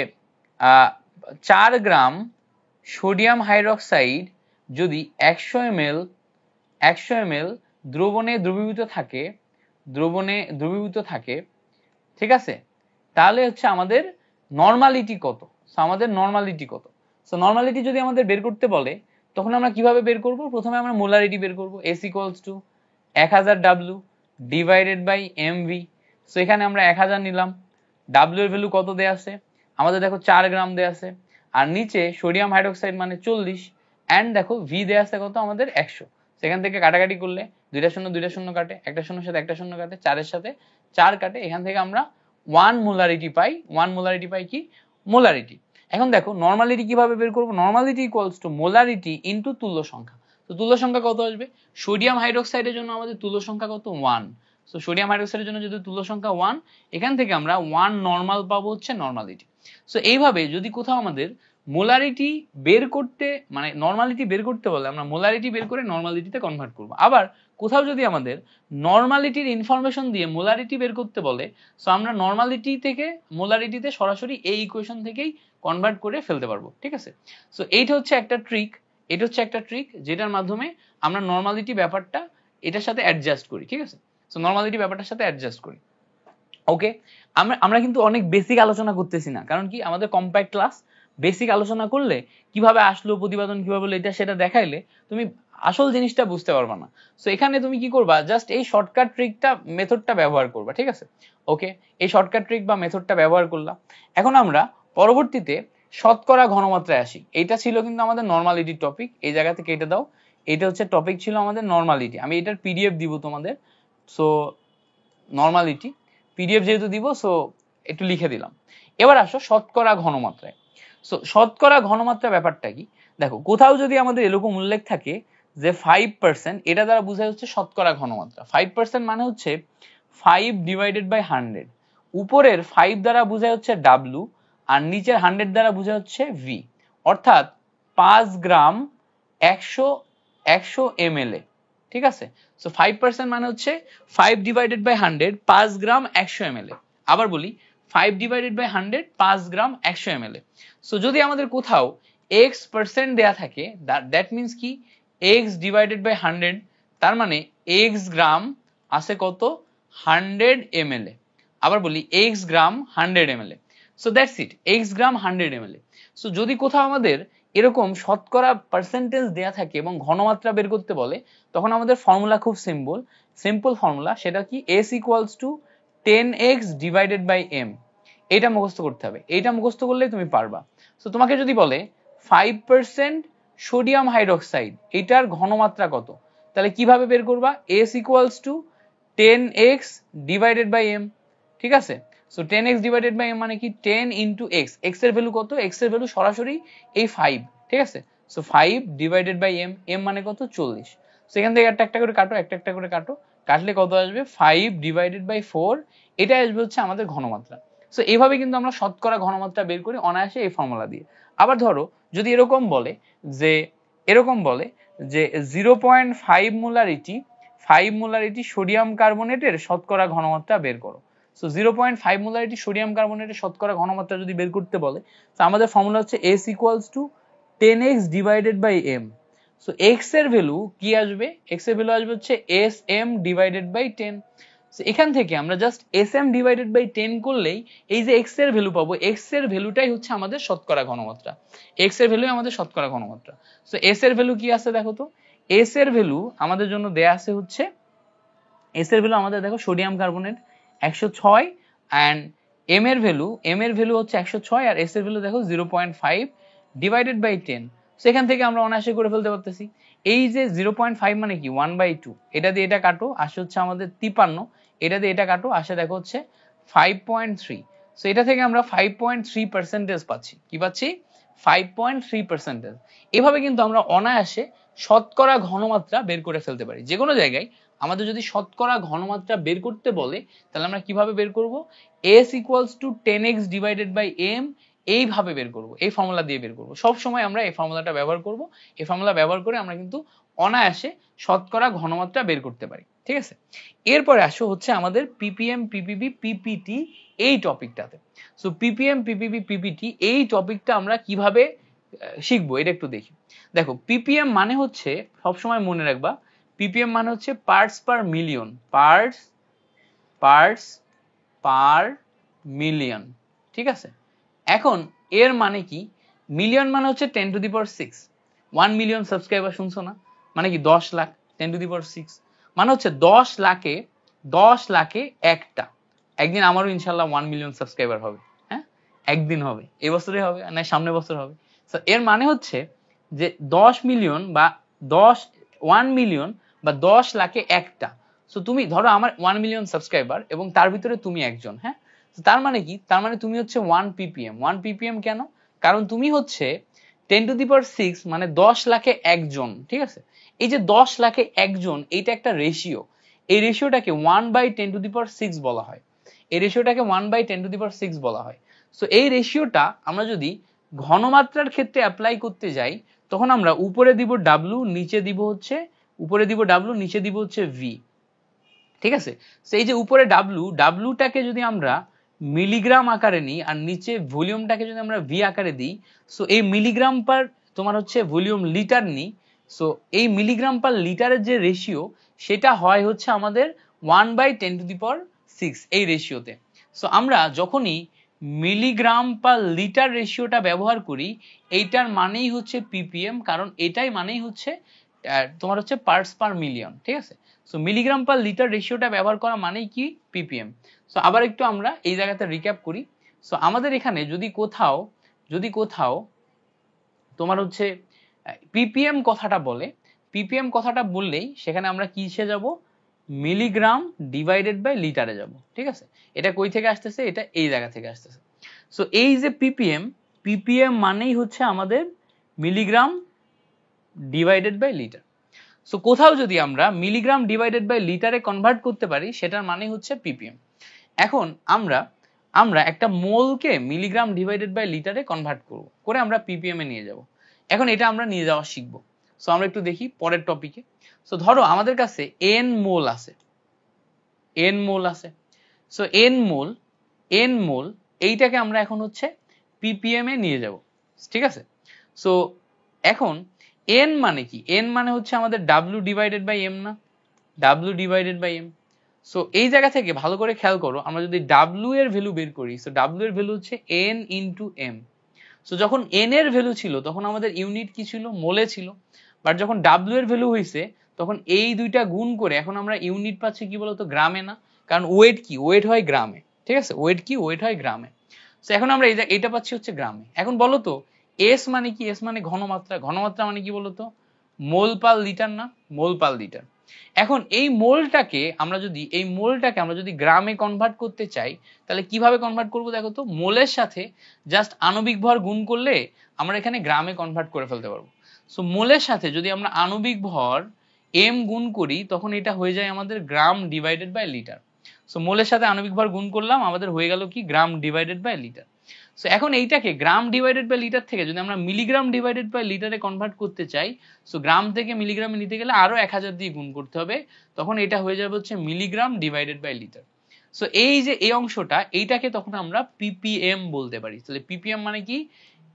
4 গ্রাম সোডিয়াম হাইড্রোক্সাইড যদি 100 ml দ্রবণে দ্রবীভূত থাকে, ঠিক আছে, তাহলে হচ্ছে আমাদের নরমালিটি কত? সো আমাদের নরমালিটি কত? সো নরমালিটি যদি আমাদের বের করতে বলে তখন আমরা কিভাবে বের করব? প্রথমে আমরা মোলারিটি বের করব। S = 1000 W divided by mv। So এখানে আমরা 1000 নিলাম, W এর ভ্যালু কত দেয়া আছে আমাদের? দেখো 4 গ্রাম দেয়া আছে, আর নিচে সোডিয়াম হাইড্রোক্সাইড মানে 40, এন্ড দেখো V দেয়া আছে কত আমাদের? 100। সেখান থেকে কাটাকাটি করলে 2টা শূন্য কাটে, একটা শূন্যর সাথে একটা শূন্য কাটে, 4 এর সাথে 4 কাটে, এখান থেকে আমরা 1 মোলারিটি পাই। 1 মোলারিটি পাই কি? মোলারিটি। এখন দেখো নরমালিটি কিভাবে বের করব? Normality equals to molarity into তুল্য সংখ্যা। তো তুল্য সংখ্যা কত আসবে? সোডিয়াম হাইড্রোক্সাইডের জন্য আমাদের তুল্য সংখ্যা কত? 1। সো সোডিয়াম হাইড্রোক্সাইডের জন্য যদি তুল্য সংখ্যা 1, এখান থেকে আমরা 1 নরমাল পাবো হচ্ছে নরমালিটি। সো এইভাবে যদি কোথাও আমাদের মোলারিটি বের করতে, মানে নরমালিটি বের করতে বলে, আমরা মোলারিটি বের করে নরমালিটিতে কনভার্ট করব। আবার কোথাও যদি আমাদের নরমালিটির ইনফরমেশন দিয়ে মোলারিটি বের করতে বলে, সো আমরা নরমালিটি থেকে মোলারিটিতে সরাসরি এই ইকুয়েশন থেকেই কনভার্ট করে ফেলতে পারবো। ঠিক আছে? সো এটা হচ্ছে একটা ট্রিক, যেটার মাধ্যমে আমরা নরমালিটি ব্যাপারটা এটার সাথে অ্যাডজাস্ট করি। ঠিক আছে? সো নরমালিটি ব্যাপারটার সাথে অ্যাডজাস্ট করি। ওকে, আমরা কিন্তু অনেক বেসিক আলোচনা করতেছি না, কারণ কি আমাদের কম্প্যাক্ট ক্লাস। বেসিক আলোচনা করলে কিভাবে আসলো প্রতিপাদন কিভাবে হলো এটা সেটা দেখাইলে তুমি আসল জিনিসটা বুঝতে পারবা না। সো এখানে তুমি কি করবা, জাস্ট এই শর্টকাট ট্রিকটা মেথডটা ব্যবহার করবা, ঠিক আছে? ওকে, এই শর্টকাট ট্রিক বা মেথডটা ব্যবহার করলাম। এখন আমরা পরবর্তীতে শতকরা ঘনমাত্রায় আসি। এইটা ছিল কিন্তু আমাদের নরমালিটি টপিক, এই জায়গা থেকে কেটে দাও। এটা হচ্ছে টপিক ছিল আমাদের নরমালিটি, আমি এটার পিডিএফ দিব তোমাদের। সো নরমালিটি পিডিএফ যেহেতু দিব, সো একটু লিখে দিলাম। এবার আসো শতকরা ঘনমাত্রায়। সো শতকরা ঘনমাত্রা ব্যাপারটা কি, দেখো কোথাও যদি আমাদের এরকম উল্লেখ থাকে যে 5%, এটা দ্বারা বোঝায় হচ্ছে শতকরা ঘনমাত্রা। 5% মানে হচ্ছে 5 ডিভাইডেড বাই 100। উপরের 5 দ্বারা বোঝায় হচ্ছে ডাব্লু, আর নিচের 100 দ্বারা বোঝায় হচ্ছে ভি। অর্থাৎ 5 গ্রাম 100 ml, ঠিক আছে? সো 5% মানে হচ্ছে 5 ডিভাইডেড বাই 100, 5 গ্রাম 100 ml। আবার বলি, 5 divided by 100, 5 gram 100 ml। So যদি আমাদের কোথাও x% দেয়া থাকে, দ্যাট মিন্স কি x ডিভাইডেড বাই 100, তার মানে x গ্রাম আছে কত, 100 ml। আবার বলি x gram 100 ml। So that's it, x gram 100 ml। So যদি কোথাও আমাদের এরকম শতকরা পার্সেন্টেজ দেয়া থাকে এবং ঘনমাত্রা বের করতে বলে, তখন আমাদের ফর্মুলা খুব সিম্পল ফর্মুলা। সেটা কি, s equals to 10x divided by m। এটা মুখস্থ করতে হবে, এইটা মুখস্থ করলেই তুমি পারবা। সো তোমাকে যদি বলে 5% সোডিয়াম হাইড্রোক্সাইড, এটার ঘনমাত্রা কত, তাহলে কিভাবে বের করবা, s equals to 10x divided by m, ঠিক আছে? So 10x divided by m মানে কি 10 ইন্টু x, x এর ভ্যালু কত, x এর ভ্যালু সরাসরি এই 5, ঠিক আছে? So 5 divided by m, m মানে কত, 40। সো এখান থেকে একটা করে কাটো, একটা করে কাটো, কাটলে কত আসবে, 5 ডিভাইডেড বাই 4, এটা আসবে হচ্ছে আমাদের ঘনমাত্রা। সো এইভাবে কিন্তু আমরা শতকরা ঘনমাত্রা বের করি অনায়াসে এই ফর্মুলা দিয়ে। আবার ধরো যদি এরকম বলে যে 0.5 মোলারিটি 5 মোলারিটি সোডিয়াম কার্বনেটের শতকরা ঘনমাত্রা বের করো। সো 0.5 মোলারিটি সোডিয়াম কার্বনেটের শতকরা ঘনমাত্রা যদি বের করতে বলে, তো আমাদের ফর্মুলা হচ্ছে s equals to 10x divided by m। So x এর ভ্যালু কি আসবে, x এর ভ্যালু আসবে হচ্ছে sm ডিভাইডেড বাই 10। সো এখান থেকে আমরা জাস্ট sm ডিভাইডেড বাই 10 করলেই এই যে x এর ভ্যালু পাবো, x এর ভ্যালুটাই হচ্ছে আমাদের শতকরা ঘনমাত্রা। x এর ভ্যালুই আমাদের শতকরা ঘনমাত্রা। সো s এর ভ্যালু কি আছে দেখো তো, s এর ভ্যালু আমাদের জন্য দেয়া আছে হচ্ছে, s এর ভ্যালু আমাদের দেখো সোডিয়াম কার্বনেট 106, এন্ড m এর ভ্যালু হচ্ছে 106, আর s এর ভ্যালু দেখো 0.5 ডিভাইডেড বাই 10। সো এখান থেকে আমরা অনায়াসে করে ফেলতে পারতেছি। এই যে 0.5 মানে কি 1/2, এটা দিয়ে এটা কাটো আসে হচ্ছে আমাদের 53, এটা দিয়ে এটা কাটো আসে দেখো হচ্ছে 5.3। সো এটা থেকে আমরা 5.3% পাচ্ছি। কি পাচ্ছি, 5.3%। এভাবে কিন্তু আমরা অনায়াসে শতকরা ঘনমাত্রা বের করে ফেলতে পারি। যে কোনো জায়গায় আমাদের যদি শতকরা ঘনমাত্রা বের করতে বলে, তাহলে আমরা কিভাবে বের করব, s equals to 10x divided by m, এইভাবে বের করব, এই ফর্মুলা দিয়ে বের করব। সব সময় আমরা এই ফর্মুলাটা ব্যবহার করব। এই ফর্মুলা ব্যবহার করে আমরা কিন্তু অনায়াসে শতকরা ঘনমাত্রা বের করতে পারি, ঠিক আছে? এরপরে আসো হচ্ছে আমাদের ppm ppb ppt এই টপিকটাতে। সো ppm ppb ppt এই টপিকটা আমরা কিভাবে শিখবো এটা একটু দেখি। দেখো ppm মানে হচ্ছে, সবসময় মনে রাখবা, ppm মানে হচ্ছে parts per million, parts per million, ঠিক আছে? এখন এর মানে কি, মিলিয়ন মানে হচ্ছে 10 to the power 6, 1 million subscriber শুনছো না, মানে কি 10 লাখ, 10 টু দি পাওয়ার 6 মানে হচ্ছে 10 লাখে একটা। একদিন আমারও ইনশাআল্লাহ 1 মিলিয়ন সাবস্ক্রাইবার হবে, হ্যাঁ একদিন হবে, এই বছরে হবে না সামনের বছর হবে। সো এর মানে হচ্ছে যে 10 মিলিয়ন বা 1 মিলিয়ন বা 10 লাখে একটা। সো তুমি ধরো আমার 1 মিলিয়ন সাবস্ক্রাইবার এবং তার ভিতরে তুমি একজন, হ্যাঁ? তার মানে কি, তার মানে তুমি হচ্ছে 1 ppm। 1 ppm কেন, কারণ তুমি হচ্ছে 10 টু দি পাওয়ার 6 মানে 10 লাখে একজন, ঠিক আছে? এই যে 10 লাখে একজন, এইটা একটা রেশিও। এই রেশিওটাকে 1/10 টু দি পাওয়ার 6 বলা হয়। এই রেশিওটাকে 1/10 টু দি পাওয়ার 6 বলা হয়। সো এই রেশিওটা আমরা যদি ঘনমাত্রার ক্ষেত্রে অ্যাপ্লাই করতে যাই, তখন আমরা উপরে দিব w, নিচে দিব হচ্ছে, উপরে দিব w, নিচে দিব হচ্ছে v, ঠিক আছে? সেই যে উপরে wটাকে যদি আমরা মিলিগ্রাম আকারে নিই আর নিচে ভলিউমটাকে যদি আমরা ভি আকারে দিই, সো এই মিলিগ্রাম পার তোমার হচ্ছে ভলিউম লিটার নিই, সো এই মিলিগ্রাম পার লিটারের যে রেশিও, সেটা হয় হচ্ছে আমাদের 1/10 টু দি পাওয়ার 6 এই রেশিওতে। সো আমরা যখনই মিলিগ্রাম পার লিটার রেশিওটা ব্যবহার করি, এইটার মানেই হচ্ছে ppm, কারণ এটাই মানেই হচ্ছে তোমার হচ্ছে পার্টস পার মিলিয়ন, ঠিক আছে। সো মিলিগ্রাম পার লিটার রেশিওটা ব্যবহার করা মানেই কি পিপিএম। সো আবার একটু আমরা এই জায়গাতে রিক্যাপ করি। সো আমাদের এখানে যদি কোথাও তোমার হচ্ছে পিপিএম কথাটা বলে, পিপিএম কথাটা বললেই সেখানে আমরা কিসে যাব, মিলিগ্রাম ডিভাইডেড বাই লিটারে যাব, ঠিক আছে। এটা কই থেকে আসতেছে, এটা এই জায়গা থেকে আসতেছে। সো এই যে পিপিএম, পিপিএম মানেই হচ্ছে আমাদের milligram divided by litre. So কোথাও যদি আমরা মিলিগ্রাম ডিভাইডেড বাই লিটারে কনভার্ট করতে পারি সেটার মানে হচ্ছে পিপিএম। এখন আমরা একটা মোলকে মিলিগ্রাম ডিভাইডেড বাই লিটারে কনভার্ট করব, করে আমরা পিপিএম এ নিয়ে যাব। এখন এটা আমরা নিয়ে যাওয়া শিখবো। সো আমরা একটু দেখি পরের টপিকে। সো ধরো আমাদের কাছে n মোল আছে, সো n মোল এইটাকে আমরা এখন হচ্ছে পিপিএম এ নিয়ে যাব, ঠিক আছে। সো এখন n মানে কি, n মানে হচ্ছে আমাদের w ডিভাইডেড বাই m না, w divided by m। So এই জায়গা থেকে ভালো করে খেয়াল করো, আমরা যদি w এর ভ্যালু বের করি, সো w এর ভ্যালু হচ্ছে n ইনটু m। সো যখন n এর ভ্যালু ছিল তখন আমাদের ইউনিট কি ছিল, মোলে ছিল। বাট যখন w এর ভ্যালু হয়েছে তখন এই দুইটা গুণ করে এখন আমরা ইউনিট পাচ্ছি কি বলতো, গ্রামে না, কারণ ওয়েট কি, ওয়েট হয় গ্রামে, ঠিক আছে। ওয়েট কি, ওয়েট হয় গ্রামে। সো এখন আমরা এইটা পাচ্ছি হচ্ছে গ্রামে। এখন বলো তো এস মানে কি, এস মানে ঘনমাত্রা, ঘনমাত্রা মানে কি বলতো, মোল পার লিটার না, মোল পার লিটার। এখন এই মোলটাকে আমরা যদি গ্রামে কনভার্ট করতে চাই তাহলে কিভাবে কনভার্ট করব, দেখো তো, মোলের সাথে জাস্ট আণবিক ভর গুণ করলে আমরা এখানে গ্রামে কনভার্ট করে ফেলতে পারবো। সো মোলের সাথে যদি আমরা আণবিক ভর m গুণ করি তখন এটা হয়ে যায় আমাদের গ্রাম ডিভাইডেড বাই লিটার। সো মোলের সাথে আণবিক ভর গুণ করলাম, আমাদের হয়ে গেল কি, গ্রাম ডিভাইডেড বাই লিটার। সো এখন এইটাকে গ্রাম ডিভাইডেড বাই লিটার থেকে যদি আমরা মিলিগ্রাম ডিভাইডেড বাই লিটারে কনভার্ট করতে চাই, সো গ্রাম থেকে মিলিগ্রামে নিতে গেলে আরো 1000 দিয়ে গুণ করতে হবে, তখন এটা হয়ে যাবে হচ্ছে milligram divided by litre. So এই যে এই অংশটা, এইটাকে তখন আমরা পিপিএম বলতে পারি। তাহলে পিপিএম মানে কি,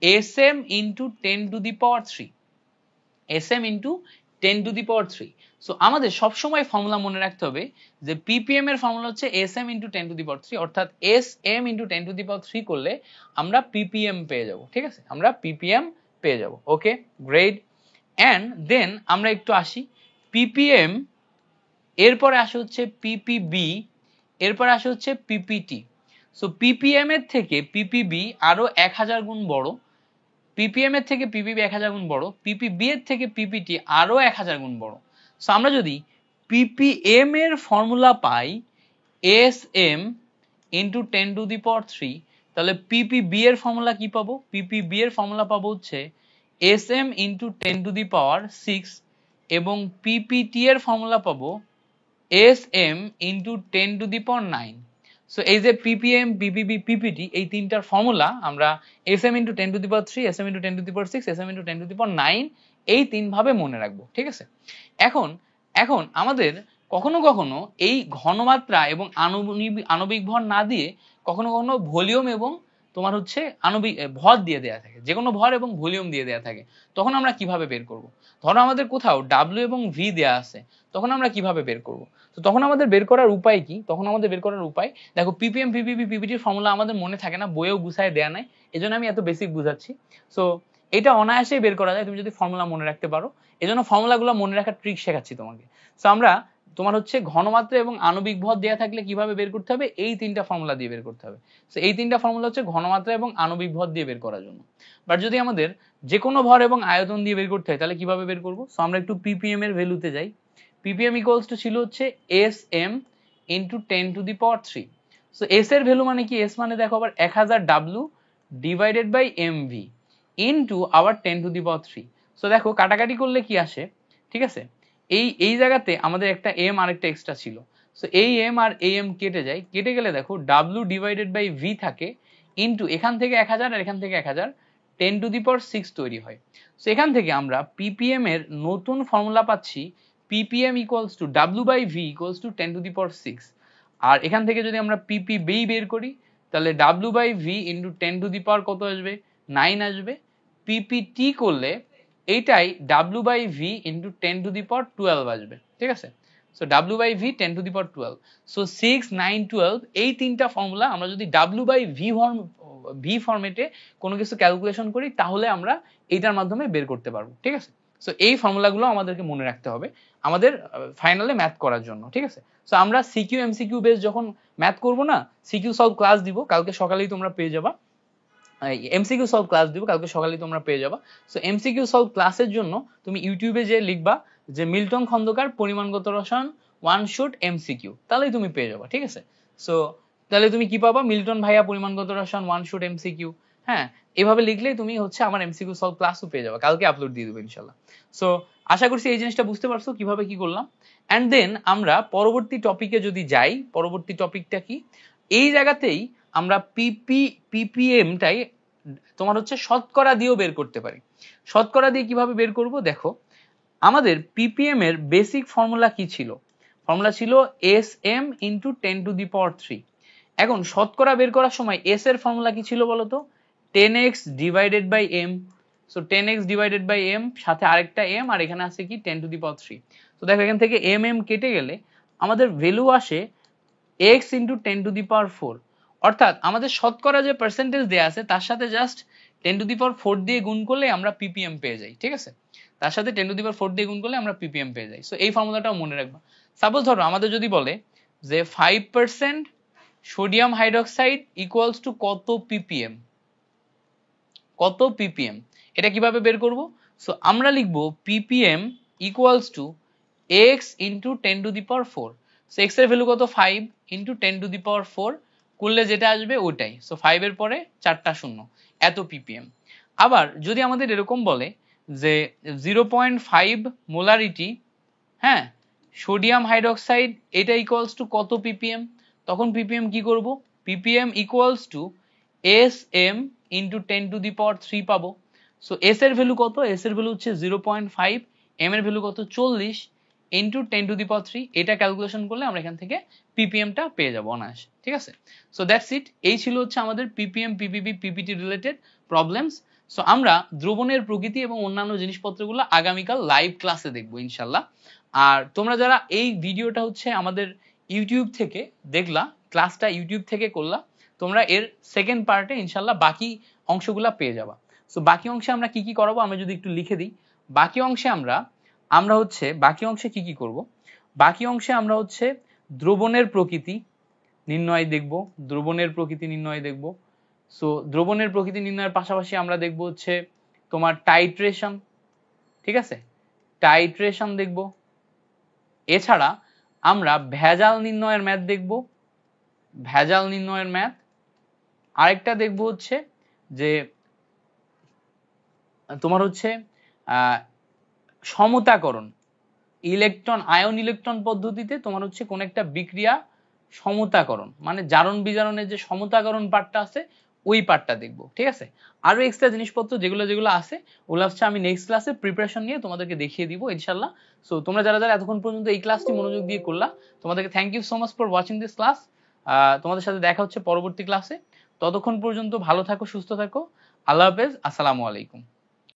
SM into 10 to the power 3, SM into 10 to the power 3। So আমাদের সবসময় ফর্মুলা মনে রাখতে হবে যে পিপিএম এর ফর্মুলা হচ্ছে SM into 10 to the power 3, অর্থাৎ SM into 10 to the power 3 করলে আমরা পিপিএম পেয়ে যাব, ঠিক আছে, আমরা পিপিএম পেয়ে যাব। ওকে, গ্রেট। এন্ড দেন আমরা একটু আসি পিপিএম, এরপরে আসে হচ্ছে পিপিবি, এরপরে আসে হচ্ছে পিপিটি। সো পিপিএম এর থেকে পিপিবি আরো 1000 গুণ বড়, পিপিএম এর থেকে পিপিবি 1000 গুণ বড়, পিপিবি এর থেকে পিপিটি আরো 1000 গুণ বড়। সো আমরা যদি পিপিএম এর ফর্মুলা পাই SM into 10 to the power 3, তাহলে পিপিবি এর ফর্মুলা কি পাবো, পিপিবি এর ফর্মুলা পাবো হচ্ছে SM into 10 to the power 6, এবং পিপিটি এর ফর্মুলা পাবো SM into 10 to the power 9। So এই যে পিপিএম, পিপিবি, পিপিটি, এই তিনটার ফর্মুলা আমরা SM into 10 to the power 3, SM into 10 to the power 6, SM into 10 to the power 9, এই তিন ভাবে মনে রাখবো, ঠিক আছে। এখন আমাদের কখনো কখনো এই ঘনমাত্রা এবং আণবিক ভর না দিয়ে কখনো কখনো ভলিউম এবং তোমার হচ্ছে আণবিক ভর দিয়ে দেয়া থাকে, যে কোনো ভর এবং ভলিউম দিয়ে দেয়া থাকে, তখন আমরা কিভাবে বের করব। ধরো আমাদের কোথাও ডাব্লিউ এবং ভি দেয়া আছে, তখন আমরা কিভাবে বের করব। তো তখন আমাদের বের করার উপায় কি, তখন আমাদের বের করার উপায় দেখো, পিপিএম, পিপিবি, পিপিটির ফর্মুলা আমাদের মনে থাকে না, বইয়েও গুছায় দেয়া নাই, এজন্য আমি এত বেসিক বুঝাচ্ছি। সো এটা অনায়াসেই বের করা যায় তুমি যদি ফর্মুলা মনে রাখতে পারো, এজন্য ফর্মুলাগুলো মনে রাখার ট্রিক শেখাচ্ছি তোমাকে। সো আমরা তোমার হচ্ছে ঘনমাত্রা এবং আণবিক ভর দেয়া থাকলে কিভাবে বের করতে হবে, এই তিনটা ফর্মুলা দিয়ে বের করতে হবে। সো এই তিনটা ফর্মুলা হচ্ছে ঘনমাত্রা এবং আণবিক ভর দিয়ে বের করার জন্য। বাট যদি আমাদের যে কোনো ভর এবং আয়তন দিয়ে বের করতে হয় তাহলে কিভাবে বের করব। সো আমরা একটু পিপিএম এর ভ্যালুতে যাই। পিপিএম ইকুয়ালস টু ছিল হচ্ছে SM into 10 to the power 3। So S এর ভ্যালু মানে কি, এস মানে দেখো আবার 1000 W divided by MV into আবার 10 টু দি পাওয়ার 3। সো দেখো কাটাকাটি করলে কি আসে, ঠিক আছে, এই জায়গাতে আমাদের একটা এম আর একটা এক্সট্রা ছিল। সো এই এম আর এই এম কেটে যায়, কেটে গেলে দেখো ডাব্লিউ ডিভাইডেড বাই ভি থাকে ইনটু এখান থেকে 1000 আর এখান থেকে 1000, 10 টু দি পাওয়ার 6 তৈরি হয়। সো এখান থেকে আমরা পিপিএম এর নতুন ফর্মুলা পাচ্ছি, PPM equals to W by V equals to 10 to the power 6। আর এখান থেকে যদি আমরা পিপিবি বের করি তাহলে W by V into 10 to the power কত আসবে, 9 আসবে। পিপিটি করলে এইটাই W by V into 10 to the power 12 আসবে, ঠিক আছে। So W by V 10 to the power 12। So 6, 9, 12 এই তিনটা ফর্মুলা আমরা যদি ডাব্লিউ বাই ভি ফর্মেটে কোনো কিছু ক্যালকুলেশন করি তাহলে আমরা এইটার মাধ্যমে বের করতে পারবো, ঠিক আছে। সো এই ফর্মুলাগুলো আমাদেরকে মনে রাখতে হবে আমাদের ফাইনালে ম্যাথ করার জন্য, ঠিক আছে? সো আমরা সিকিউ এমসিকিউ বেস যখন ম্যাথ করব না, সিকিউ সলভ ক্লাস দিব, কালকে সকালেই তোমরা পেয়ে যাবা। এমসিকিউ সলভ ক্লাস দিব, কালকে সকালেই তোমরা পেয়ে যাবা। সো এমসিকিউ সলভ ক্লাসের জন্য তুমি ইউটিউবে যে লিখবা যে মিল্টন খন্দকার পরিমাণগত রসায়ন ওয়ান শট এমসিকিউ, তাহলেই তুমি পেয়ে যাবা, ঠিক আছে? সো তাহলে তুমি কি পাবা, মিল্টন ভাইয়া পরিমাণগত রসায়ন ওয়ান শট এমসিকিউ। হ্যাঁ, এভাবে লিখলেই তুমি হচ্ছে আমার এমসিকিউ সলভ ক্লাসও পেয়ে যাবে, কালকে আপলোড দিয়ে দেবো ইনশাল্লাহ। সো আশা করছি এই জিনিসটা বুঝতে পারছো কিভাবে কি করলাম। অ্যান্ড দেন আমরা পরবর্তী টপিকে যদি যাই, পরবর্তী টপিকটা কি, এই জায়গাতেই আমরা পিপিএমটাই তোমার হচ্ছে শতকরা দিয়েও বের করতে পারি। শতকরা দিয়ে কিভাবে বের করব, দেখো আমাদের পিপিএম এর বেসিক ফর্মুলা কি ছিল, ফর্মুলা ছিল এস এম ইন্টু 10⁻³ এখন শতকরা বের করার সময় এস এর ফর্মুলা কি ছিল বলতো, 10x divided by M. So 10x divided by M, সাথে আরেকটা এম, আর এখানে আছে কি 10⁻³। তো দেখো এখান থেকে এম এম কেটে গেলে আমাদের ভ্যালু আসে x ইন্টু 10⁻⁴। অর্থাৎ আমাদের শতকরা যে পার্সেন্টেজ দেয়া আছে তার সাথে জাস্ট 10⁻⁴ দিয়ে গুণ করলে আমরা পিপিএম পেয়ে যাই, ঠিক আছে? তার সাথে 10⁻⁴ দিয়ে গুণ করলে আমরা পিপিএম পেয়ে যাই। সো এই ফর্মুলাটাও মনে রাখবা। সাপোজ ধরো আমাদের যদি বলে যে 5% সোডিয়াম হাইড্রোক্সাইড ইকুয়ালস টু কত পিপিএম, কত পিপিএম, এটা কিভাবে বের করব? সো আমরা লিখব PPM equals two x into 10⁻⁴। So x এর ভ্যালু কত, 5 ইন্টু 10⁻⁴, করলে যেটা আসবে ওটাই। সো 5 এর পরে 4টা শূন্য, এত পিপিএম। আবার যদি আমাদের এরকম বলে যে 0.5 মোলারিটি, হ্যাঁ, সোডিয়াম হাইড্রোক্সাইড, এটা ইকুয়ালস টু কত পিপিএম, তখন পিপিএম কি করব, ppm equals to S M into 10⁻³ পাবো। সো এস এর ভ্যালু কত, এস এর ভ্যালু হচ্ছে 0.5, এম এর ভ্যালু কত 40 ইন্টু 10⁻³, এটা ক্যালকুলেশন করলে আমরা এখান থেকে পিপিএমটা পেয়ে যাবো অনায়াসে, ঠিক আছে? সো দ্যাটস ইট, এই ছিল হচ্ছে আমাদের PPM PPB PPT related problems. So আমরা দ্রবণের প্রকৃতি এবং অন্যান্য জিনিসপত্রগুলো আগামীকাল লাইভ ক্লাসে দেখবো ইনশাল্লাহ। আর তোমরা যারা এই ভিডিওটা হচ্ছে আমাদের ইউটিউব থেকে দেখলা, ক্লাসটা ইউটিউব থেকে করলা, তোমরা এর সেকেন্ড পার্টে ইনশাল্লাহ বাকি অংশগুলা পেয়ে যাবা। সো বাকি অংশে আমরা কি কি করাবো, আমি যদি একটু লিখে দিই, বাকি অংশে আমরা হচ্ছে বাকি অংশে কি কি করব, বাকি অংশে আমরা হচ্ছে দ্রবণের প্রকৃতি নির্ণয় দেখব, দ্রবণের প্রকৃতি নির্ণয় দেখব। সো দ্রবণের প্রকৃতি নির্ণয়ের পাশাপাশি আমরা দেখব হচ্ছে তোমার টাইট্রেশন, ঠিক আছে, টাইট্রেশন দেখব। এছাড়া আমরা ভেজাল নির্ণয়ের ম্যাথ দেখব, ভেজাল নির্ণয়ের ম্যাথ। আরেকটা দেখব হচ্ছে যে তোমার হচ্ছে সমতাকরণ, ইলেকট্রন আয়ন ইলেকট্রন পদ্ধতিতে তোমার হচ্ছে কোন একটা বিক্রিয়া সমতাকরণ, মানে জারণ বিজারণের যে সমতাকরণ পার্টটা আছে ওই পার্টটা দেখবো, ঠিক আছে? আরো এক্সট্রা জিনিসপত্র যেগুলো যেগুলো আছে ওগুলো হচ্ছে আমি নেক্সট ক্লাসে প্রিপারেশন নিয়ে তোমাদেরকে দেখিয়ে দিব ইনশাল্লাহ। সো তোমরা যারা যারা এতক্ষণ পর্যন্ত এই ক্লাসটি মনোযোগ দিয়ে করলা, তোমাদেরকে thank you so much for watching this class. তোমাদের সাথে দেখা হচ্ছে পরবর্তী ক্লাসে। ততক্ষণ পর্যন্ত ভালো থাকো, সুস্থ থাকো, আল্লাহ হাফেজ, আসসালামু আলাইকুম।